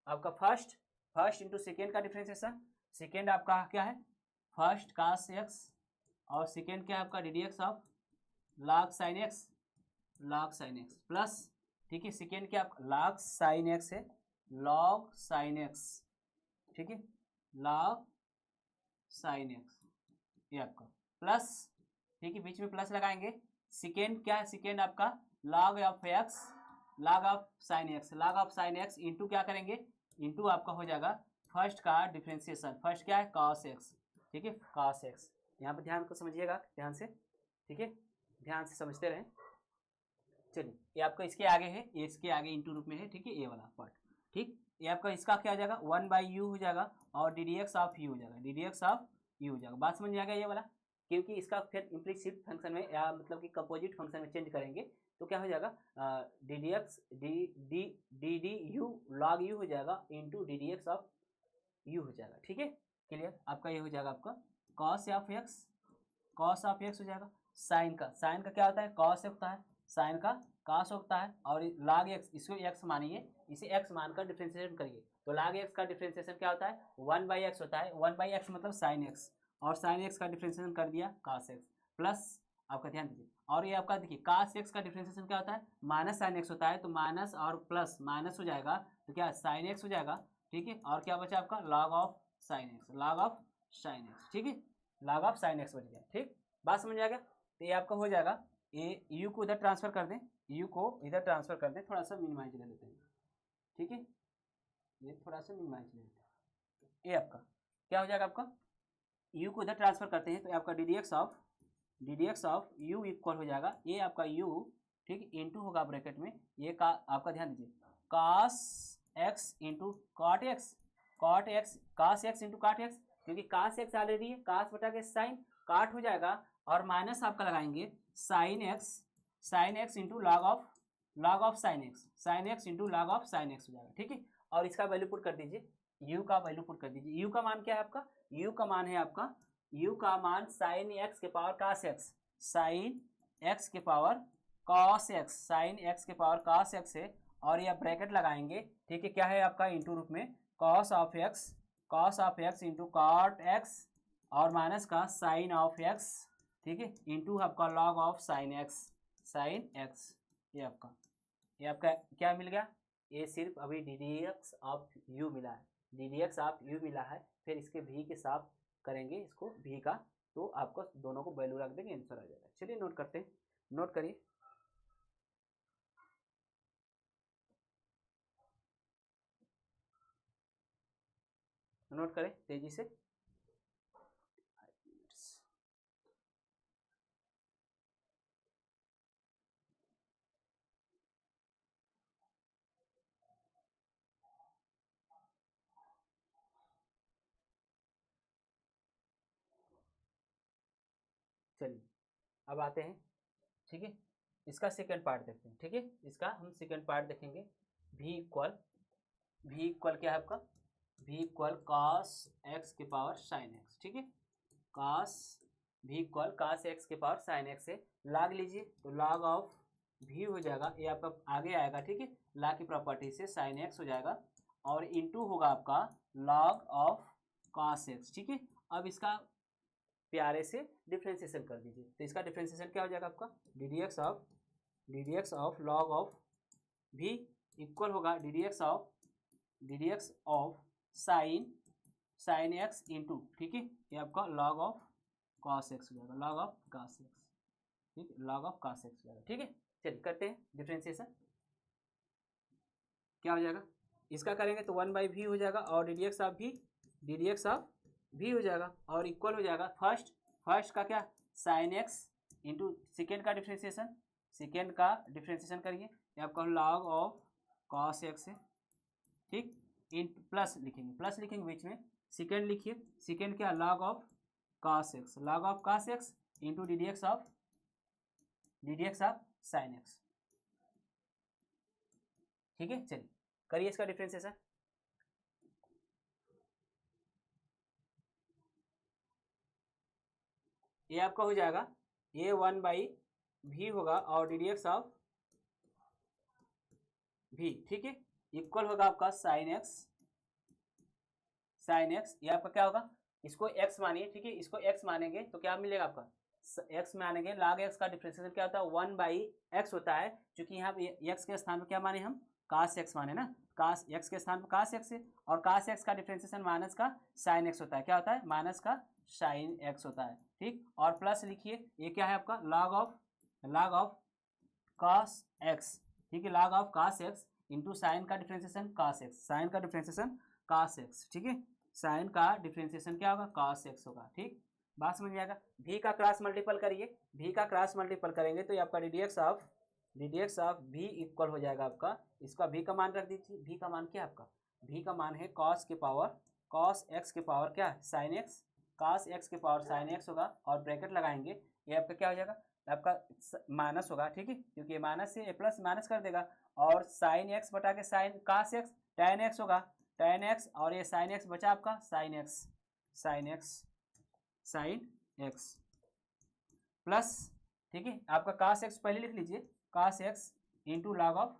आपका फर्स्ट इंटू सेकेंड का डिफ्रेंशिएशन, सेकेंड आपका क्या है फर्स्ट cos x और सेकेंड क्या है आपका D D x of log sin x plus, ठीक है, सेकेंड क्या आपका log sin x है, ठीक है, log sin x ये आपका प्लस, ठीक है, बीच में प्लस लगाएंगे। सेकेंड क्या है, सेकेंड आपका log of sine x into क्या करेंगे, इंटू आपका हो जाएगा फर्स्ट का डिफरेंशिएशन, फर्स्ट क्या है cos x, ठीक है, cos x। यहाँ पर ध्यान को समझिएगा, ध्यान से, ठीक है, ध्यान से समझते रहें। चलिए ये आपका इसके आगे है, ये इसके आगे इंटू रूप में है, ठीक है, ये वाला पार्ट, ठीक। ये आपका इसका क्या हो जाएगा 1/u हो जाएगा और D D x of u हो जाएगा, बात समझ में आ गया ये वाला। क्योंकि इसका फिर इम्प्लीसिट फंक्शन में या मतलब कि कंपोजिट फंक्शन में चेंज करेंगे तो क्या हो जाएगा D D you log you हो जाएगा into D D x of you हो जाएगा, ठीक है, क्लियर। आपका ये हो जाएगा आपका cos ऑफ एक्स हो जाएगा, साइन का क्या होता है cos होता है, साइन का cos होता है और log x, इसको x मानिए, इसे x मानकर डिफरेंशिएशन करिए तो log x का डिफरेंशिएशन क्या होता है 1/x होता है, 1/x मतलब sin x और sin x का डिफरेंशिएशन कर दिया cos x प्लस, आपका ध्यान दीजिए, और ये आपका देखिए cos x का डिफरेंशिएशन क्या होता है माइनस sin x होता है, तो माइनस और प्लस माइनस हो जाएगा तो क्या sin x हो जाएगा, ठीक है, और क्या बचा आपका log ऑफ sin x, ठीक है, log ऑफ sin x बच गया, ठीक। बात समझ आ गया। तो ये आपका हो जाएगा, ये u को इधर ट्रांसफर कर दें, थोड़ा सा मिनिमाइज ले लेते हैं, ठीक है, ये थोड़ा सा मिनिमाइज ले लेते हैं। ये आपका क्या हो जाएगा, आपका u को इधर ट्रांसफर करते हैं तो आपका D D x of u equal हो जाएगा, ये आपका u, ठीक, इंटू होगा ब्रैकेट में, ये का आपका ध्यान दीजिए cos x into cot x into cot x, क्योंकि cos x ऑलरेडी है, cos बटा के साइन काट हो जाएगा और माइनस आपका लगाएंगे sine x into log of sine x into log of sine x हो जाएगा, ठीक है। और इसका वैल्यू पुट कर दीजिए, u का वैल्यू पुट कर दीजिए, u का मान क्या है आपका, u का मान है आपका, u का मान साइन एक्स के power cos x, sine x के पावर cos x है और यह ब्रैकेट लगाएंगे, ठीक है, क्या है आपका इंटू रूप में cos of x into cot x और माइनस का साइन ऑफ x, ठीक है, इंटू आपका log ऑफ साइन x। ये आपका क्या मिल गया, ये सिर्फ अभी D D x of you मिला है, D D x of you मिला है, फिर इसके भी के साथ करेंगे इसको भी का, तो आपको दोनों को वैल्यू रख देंगे, आंसर आ जाएगा। चलिए नोट करते हैं, नोट करिए। नोट करें तेजी से। चलिए अब आते हैं, ठीक है, इसका सेकंड पार्ट देखते हैं। ठीक है, इसका हम सेकंड पार्ट देखेंगे। भी इक्वल क्या है आपका, भी इक्वल कॉस एक्स के पावर साइन एक्स। ठीक है, कॉस भी इक्वल कॉस एक्स के पावर साइन एक्स है। लॉग लीजिए तो लॉग ऑफ भी हो जाएगा, ये आपका आगे आएगा। ठीक है, लॉग की प्रॉपर्टी से साइन एक्स हो जाएगा और इनटू होगा आपका लॉग ऑफ कॉस एक्स। ठीक है, अब इसका प्यारे से डिफ्रेंसिएशन कर दीजिए, तो इसका डिफ्रेंसिएशन क्या हो जाएगा आपका, D D x of log of भी इक्वल होगा D D x of sine x into, ठीक है, ये आपका लॉग ऑफ कॉस एक्स हो जाएगा, लॉग ऑफ कॉस एक्स। ठीक है, लॉग ऑफ कॉस एक्स हो जाएगा। ठीक है, चलिए करते हैं डिफ्रेंसिएशन। क्या हो जाएगा, इसका करेंगे तो 1/v हो जाएगा और डी डी एक्स ऑफ भी हो जाएगा और इक्वल हो जाएगा फर्स्ट का क्या, साइन एक्स इंटू सेकेंड का डिफ्रेंसिएशन करिए, ये आपका लॉग ऑफ कॉस एक्स है। ठीक, इन प्लस लिखेंगे बीच में, सेकेंड लिखिए, सेकेंड क्या, log of cos x into D D x of sine x. ठीक है, चलिए करिए इसका डिफ्रेंसिएशन। ये आपका हो जाएगा, ये 1/v होगा और डी डी एक्स ऑफ भी, ठीक है, इक्वल होगा आपका साइन एक्स, ये आपका क्या होगा, इसको x मानिए। ठीक है, इसको x मानेंगे तो क्या मिलेगा आपका, x मानेंगे, log x का डिफरेंशिएशन क्या होता है, 1/x होता है, क्योंकि यहाँ पे x के स्थान पर क्या माने हम, cos x माने ना, cos x के स्थान पर cos x है और cos x का डिफरेंशिएशन माइनस का sin x होता है, क्या होता है, माइनस का sin x होता है। ठीक, और प्लस लिखिए, ये क्या है आपका log ऑफ cos x। ठीक है, log of cos x into sine का डिफरेंशिएशन cos x, साइन का डिफरेंशिएशन cos x। ठीक है, साइन का डिफरेंशिएशन क्या होगा, cos x होगा। ठीक, बात समझ में आएगा। भी का क्रॉस मल्टीपल करिए, भी का क्रॉस मल्टीपल करेंगे तो ये आपका डी डी एक्स ऑफ भी इक्वल हो जाएगा आपका, इसका भी का मान रख दीजिए, भी का मान क्या है आपका, भी का मान है cos x के पावर क्या है, साइन एक्स, cos x के पावर साइन एक्स होगा और ब्रैकेट लगाएंगे, ये आपका क्या हो जाएगा, आपका माइनस होगा। ठीक है, क्योंकि ये माइनस से प्लस माइनस कर देगा और साइन एक्स बटा के sign cos x tan x होगा, tan x और ये साइन एक्स बचा आपका साइन एक्स प्लस, ठीक है, आपका cos x पहले लिख लीजिए, cos x into log of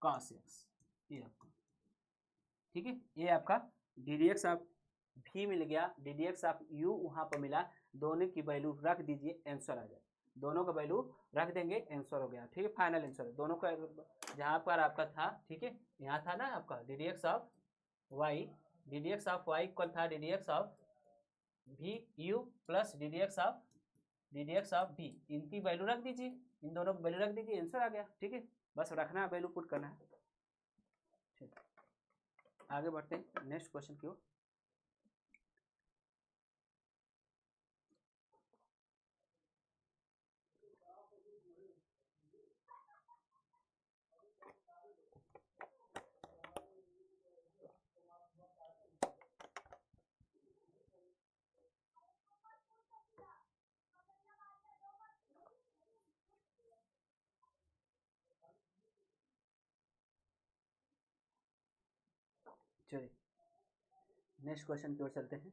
cos x, ये आपका, ठीक है, ये आपका डी डी एक्स ऑफ भी मिल गया, D D x of you वहाँ पर मिला, दोनों की वैल्यू रख दीजिए, आंसर आ जाए, दोनों का वैल्यू रख देंगे, आंसर हो गया। ठीक है, फाइनल आंसर है दोनों का, जहाँ पर आपका था, ठीक है, यहाँ था ना आपका D D x of Y equal था डी डी एक्स ऑफ भी U plus D D x of भी, इनकी वैल्यू रख दीजिए, इन दोनों की वैल्यू रख दीजिए, आंसर आ गया। ठीक है, बस रखना है, वैल्यू पुट करना है। ठीक, आगे बढ़ते हैं नेक्स्ट क्वेश्चन की ओर। चलिए नेक्स्ट क्वेश्चन की ओर चलते हैं।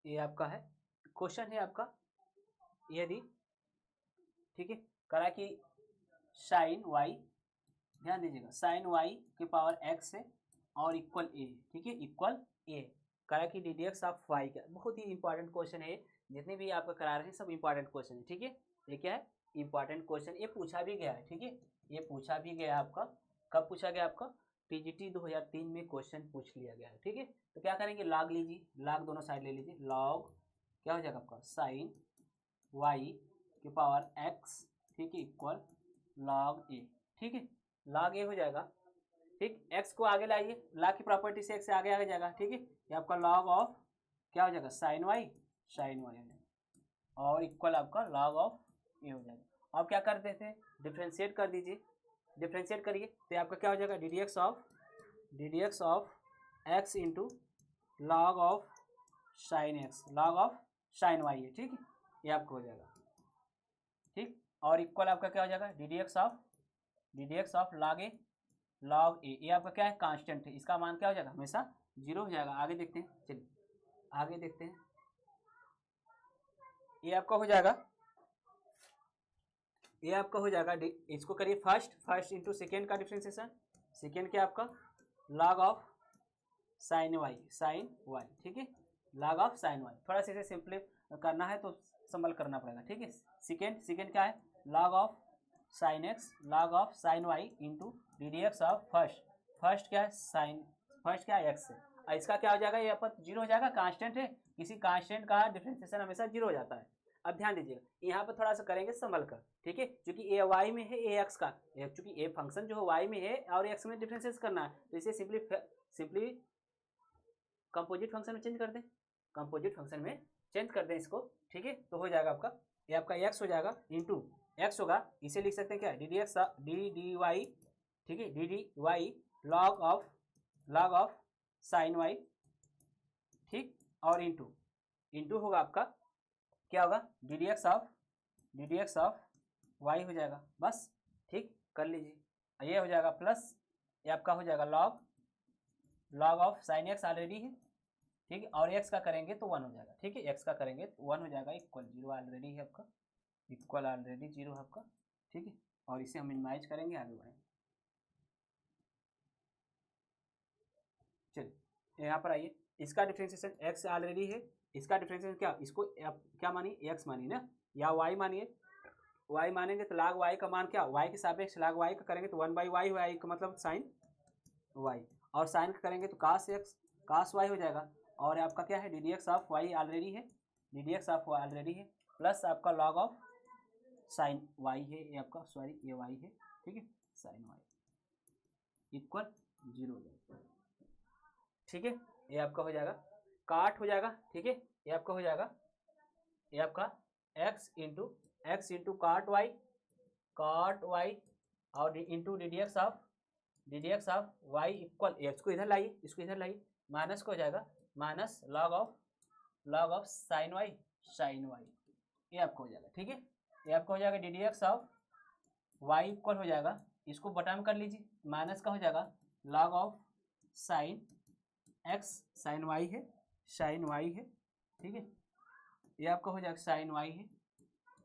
ये आपका है क्वेश्चन है आपका, यदि, ठीक है, करा कि साइन वाई, ध्यान दीजिएगा, साइन वाई के पावर एक्स है और इक्वल ए, ठीक है, इक्वल ए। करा कि D D x of Y का बहुत ही इंपॉर्टेंट क्वेश्चन है, जितने भी आपका करा रहे हैं सब इंपॉर्टेंट क्वेश्चन है, ठीक है। ये क्या है, इंपॉर्टेंट क्वेश्चन, ये पूछा भी गया है, ठीक है, ये पूछा भी गया आपका। कब पूछा गया आपका, टीजीटी 2003 में क्वेश्चन पूछ लिया गया है, ठीक है। तो क्या करेंगे, लॉग लीजिए, लॉग दोनों साइड ले लीजिए, लॉग क्या हो जाएगा आपका साइन वाई के पावर एक्स, ठीक है, इक्वल लॉग ए, ठीक है, लॉग ए हो जाएगा, ठीक। एक्स को आगे लाइए, लॉग की प्रॉपर्टी से एक्स से आगे आगे जाएगा, ठीक है। ये आपका लॉग ऑफ क्या हो जाएगा साइन वाई हो जाएगा, और इक्वल आपका लॉग ऑफ ए हो जाएगा। अब क्या कर देते हैं, डिफ्रेंशिएट कर दीजिए, डिफ्रेंशिएट करिए तो आपका क्या हो जाएगा, D D x of x into log of sine X, log of sine Y है, ठीक है, ये आपको हो जाएगा, ठीक। और इक्वल आपका क्या हो जाएगा, D D x of log a, ये आपका क्या है, कांस्टेंट है, इसका मान क्या हो जाएगा, हमेशा 0 हो जाएगा। आगे देखते हैं, चलिए आगे देखते हैं, ये आपका हो जाएगा, ये आपका हो जाएगा, इसको करिए फर्स्ट इंटू सेकेंड का डिफ्रेंसिएशन, सेकेंड क्या आपका लॉग ऑफ साइन वाई, ठीक है, लॉग ऑफ साइन वाई। थोड़ा सा इसे सिंपली करना है तो संभल करना पड़ेगा, ठीक है। सेकेंड क्या है, log of sine X, log of sine Y into D D x of first क्या है फर्स्ट क्या है एक्स है, और इसका क्या हो जाएगा, ये अपन 0 हो जाएगा, कांस्टेंट है, किसी कांस्टेंट का डिफ्रेंसिएशन हमेशा 0 हो जाता है। अब ध्यान दीजिएगा, यहाँ पर थोड़ा सा करेंगे संभल कर, ठीक है, क्योंकि ए वाई में है, ए एक्स का, क्योंकि ए फंक्शन जो है वाई में है और एक्स में डिफ्रेंशिएट करना है, तो इसे सिंपली कंपोजिट फंक्शन में चेंज कर दें, कंपोजिट फंक्शन में चेंज कर दें इसको, ठीक है। तो हो जाएगा आपका, ये आपका एक्स हो जाएगा इंटू एक्स होगा, इसे लिख सकते हैं क्या, D D X D D Y, ठीक है, D D Y log of sine Y, ठीक, और इंटू होगा आपका क्या होगा, D D x of Y हो जाएगा, बस, ठीक, कर लीजिए। ये हो जाएगा प्लस, ये आपका हो जाएगा log of sine x already है, ठीक है, और एक्स का करेंगे तो 1 हो जाएगा, ठीक है, एक्स का करेंगे तो 1 हो जाएगा, इक्वल 0 ऑलरेडी है आपका, इक्वल ऑलरेडी 0 है आपका, ठीक है। और इसे हम मिनिमाइज करेंगे, आगे बढ़ेंगे। चलिए यहाँ पर आइए, इसका डिफ्रेंशिएशन एक्स ऑलरेडी है, इसका डिफ्रेंशिएशन क्या, इसको क्या मानिए, एक्स मानिए ना, या वाई मानिए, वाई मानेंगे तो log वाई का मान क्या, वाई के सापेक्ष log वाई का करेंगे तो 1/y वाई का मतलब साइन वाई, और साइन का करेंगे तो cos वाई हो जाएगा। और आपका क्या है, D D x of Y already है, प्लस आपका लॉग ऑफ साइन वाई है, ये आपका सॉरी ये वाई है, ठीक है, साइन वाई इक्वल 0 हो जाएगा, ठीक है। ये आपका हो जाएगा काट हो जाएगा, ठीक है, ये आपका हो जाएगा, ये आपका एक्स इंटू काट वाई और into D D x of Y equal, इसको इधर लाइए, माइनस को हो जाएगा, minus log of sine Y, ये आपको हो जाएगा, ठीक है। ये आपका हो जाएगा D D x of Y equal हो जाएगा, इसको बटा में कर लीजिए, माइनस का हो जाएगा log of sine X, sine Y है, ठीक है, ये आपका हो जाएगा साइन वाई है,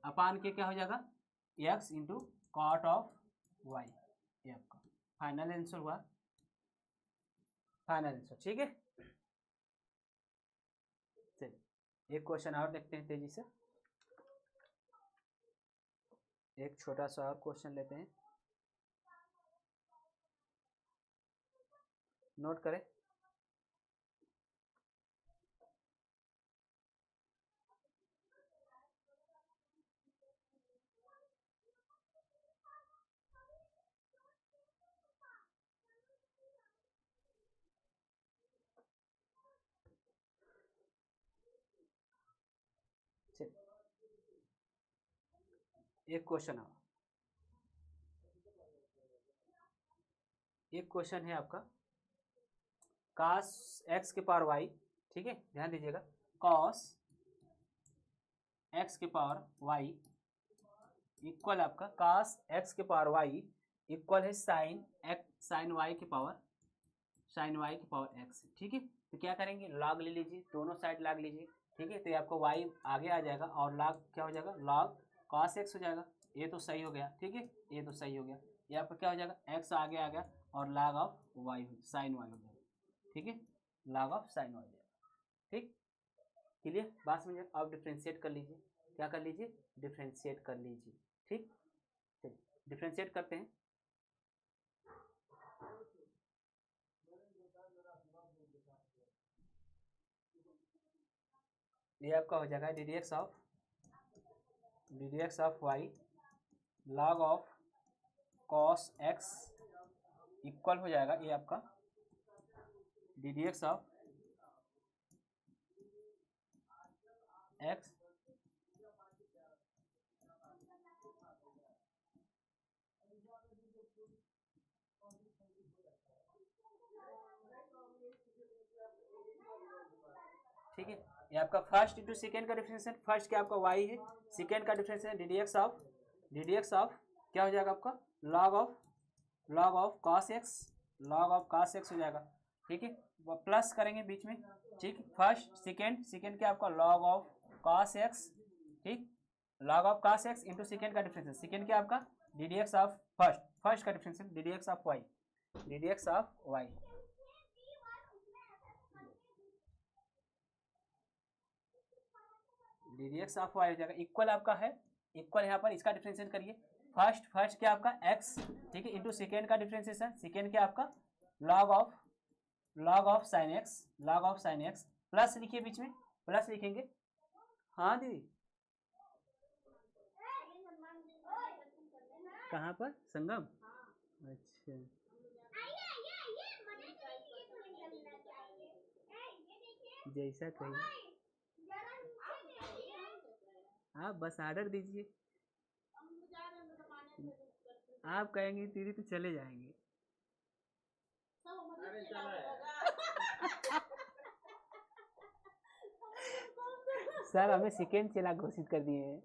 अपान के क्या हो जाएगा, X into cot of Y, ये आपका फाइनल आंसर हुआ, ठीक है। चलिए एक क्वेश्चन और देखते हैं तेजी से, एक छोटा सा और क्वेश्चन लेते हैं, नोट करें। एक क्वेश्चन और, एक क्वेश्चन है आपका, cos x के पावर y, ठीक है, ध्यान दीजिएगा, cos x के पावर y इक्वल आपका cos x के पावर y इक्वल है साइन y के पावर x, ठीक है। तो क्या करेंगे, लॉग ले लीजिए, दोनों साइड लॉग लीजिए, ठीक है, तो ये आपको y आगे आ जाएगा और लॉग क्या हो जाएगा, लॉग cos x हो जाएगा, ये तो सही हो गया, ठीक है, ये तो सही हो गया, ये आपका क्या हो जाएगा, x आगे आ गया और log of y sine y हो जाएगा, ठीक है, log ऑफ साइन वाई जाएगा। ठीक, क्लियर बात समझ। अब डिफ्रेंशिएट कर लीजिए, क्या कर लीजिए, डिफ्रेंशिएट कर लीजिए। ठीक, चलिए डिफ्रेंशिएट करते हैं। ये आपका हो जाएगा D D x of Y log of cos X equal हो जाएगा ये आपका D D x of X ठीक है। ये आपका फर्स्ट इंटू सेकेंड का डिफरेंशिएशन, फर्स्ट क्या आपका वाई है, सेकेंड का differentiation D D x of क्या हो जाएगा आपका लॉग ऑफ कॉस एक्स हो जाएगा। ठीक है, वो प्लस करेंगे बीच में। ठीक, फर्स्ट सेकेंड क्या आपका लॉग ऑफ कॉस एक्स। ठीक, log of cos x into second का डिफरेंशिएशन, सेकेंड क्या आपका D D x of first का differentiation D D x of Y D D x of Y हो जाएगा इक्वल आपका है, इक्वल यहाँ पर इसका डिफरेंशिएट करिए। फर्स्ट क्या आपका एक्स, ठीक है, इंटू सेकेंड का डिफरेंशिएशन, सेकेंड क्या आपका log of sine x plus लिखिए, बीच में प्लस लिखेंगे। हाँ दीदी, कहाँ पर संगम? अच्छा, जैसा कहिए आप बस ऑर्डर दीजिए, आप कहेंगे दीदी तो चले जाएंगे। सर हमें सेकेंड चला घोषित कर दिए हैं।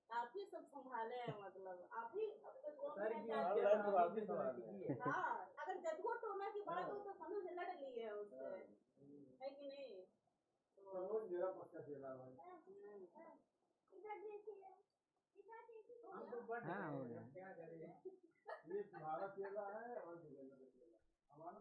आप ही सब संभाले हैं, मतलब आप ही अगर जदगो टोना की बात हो तो समझ लड़ ली है उससे, है कि नहीं? मेरा पक्का चला भाई। हाँ हो गया। क्या करें, ये तुम्हारा चेला है और हमारा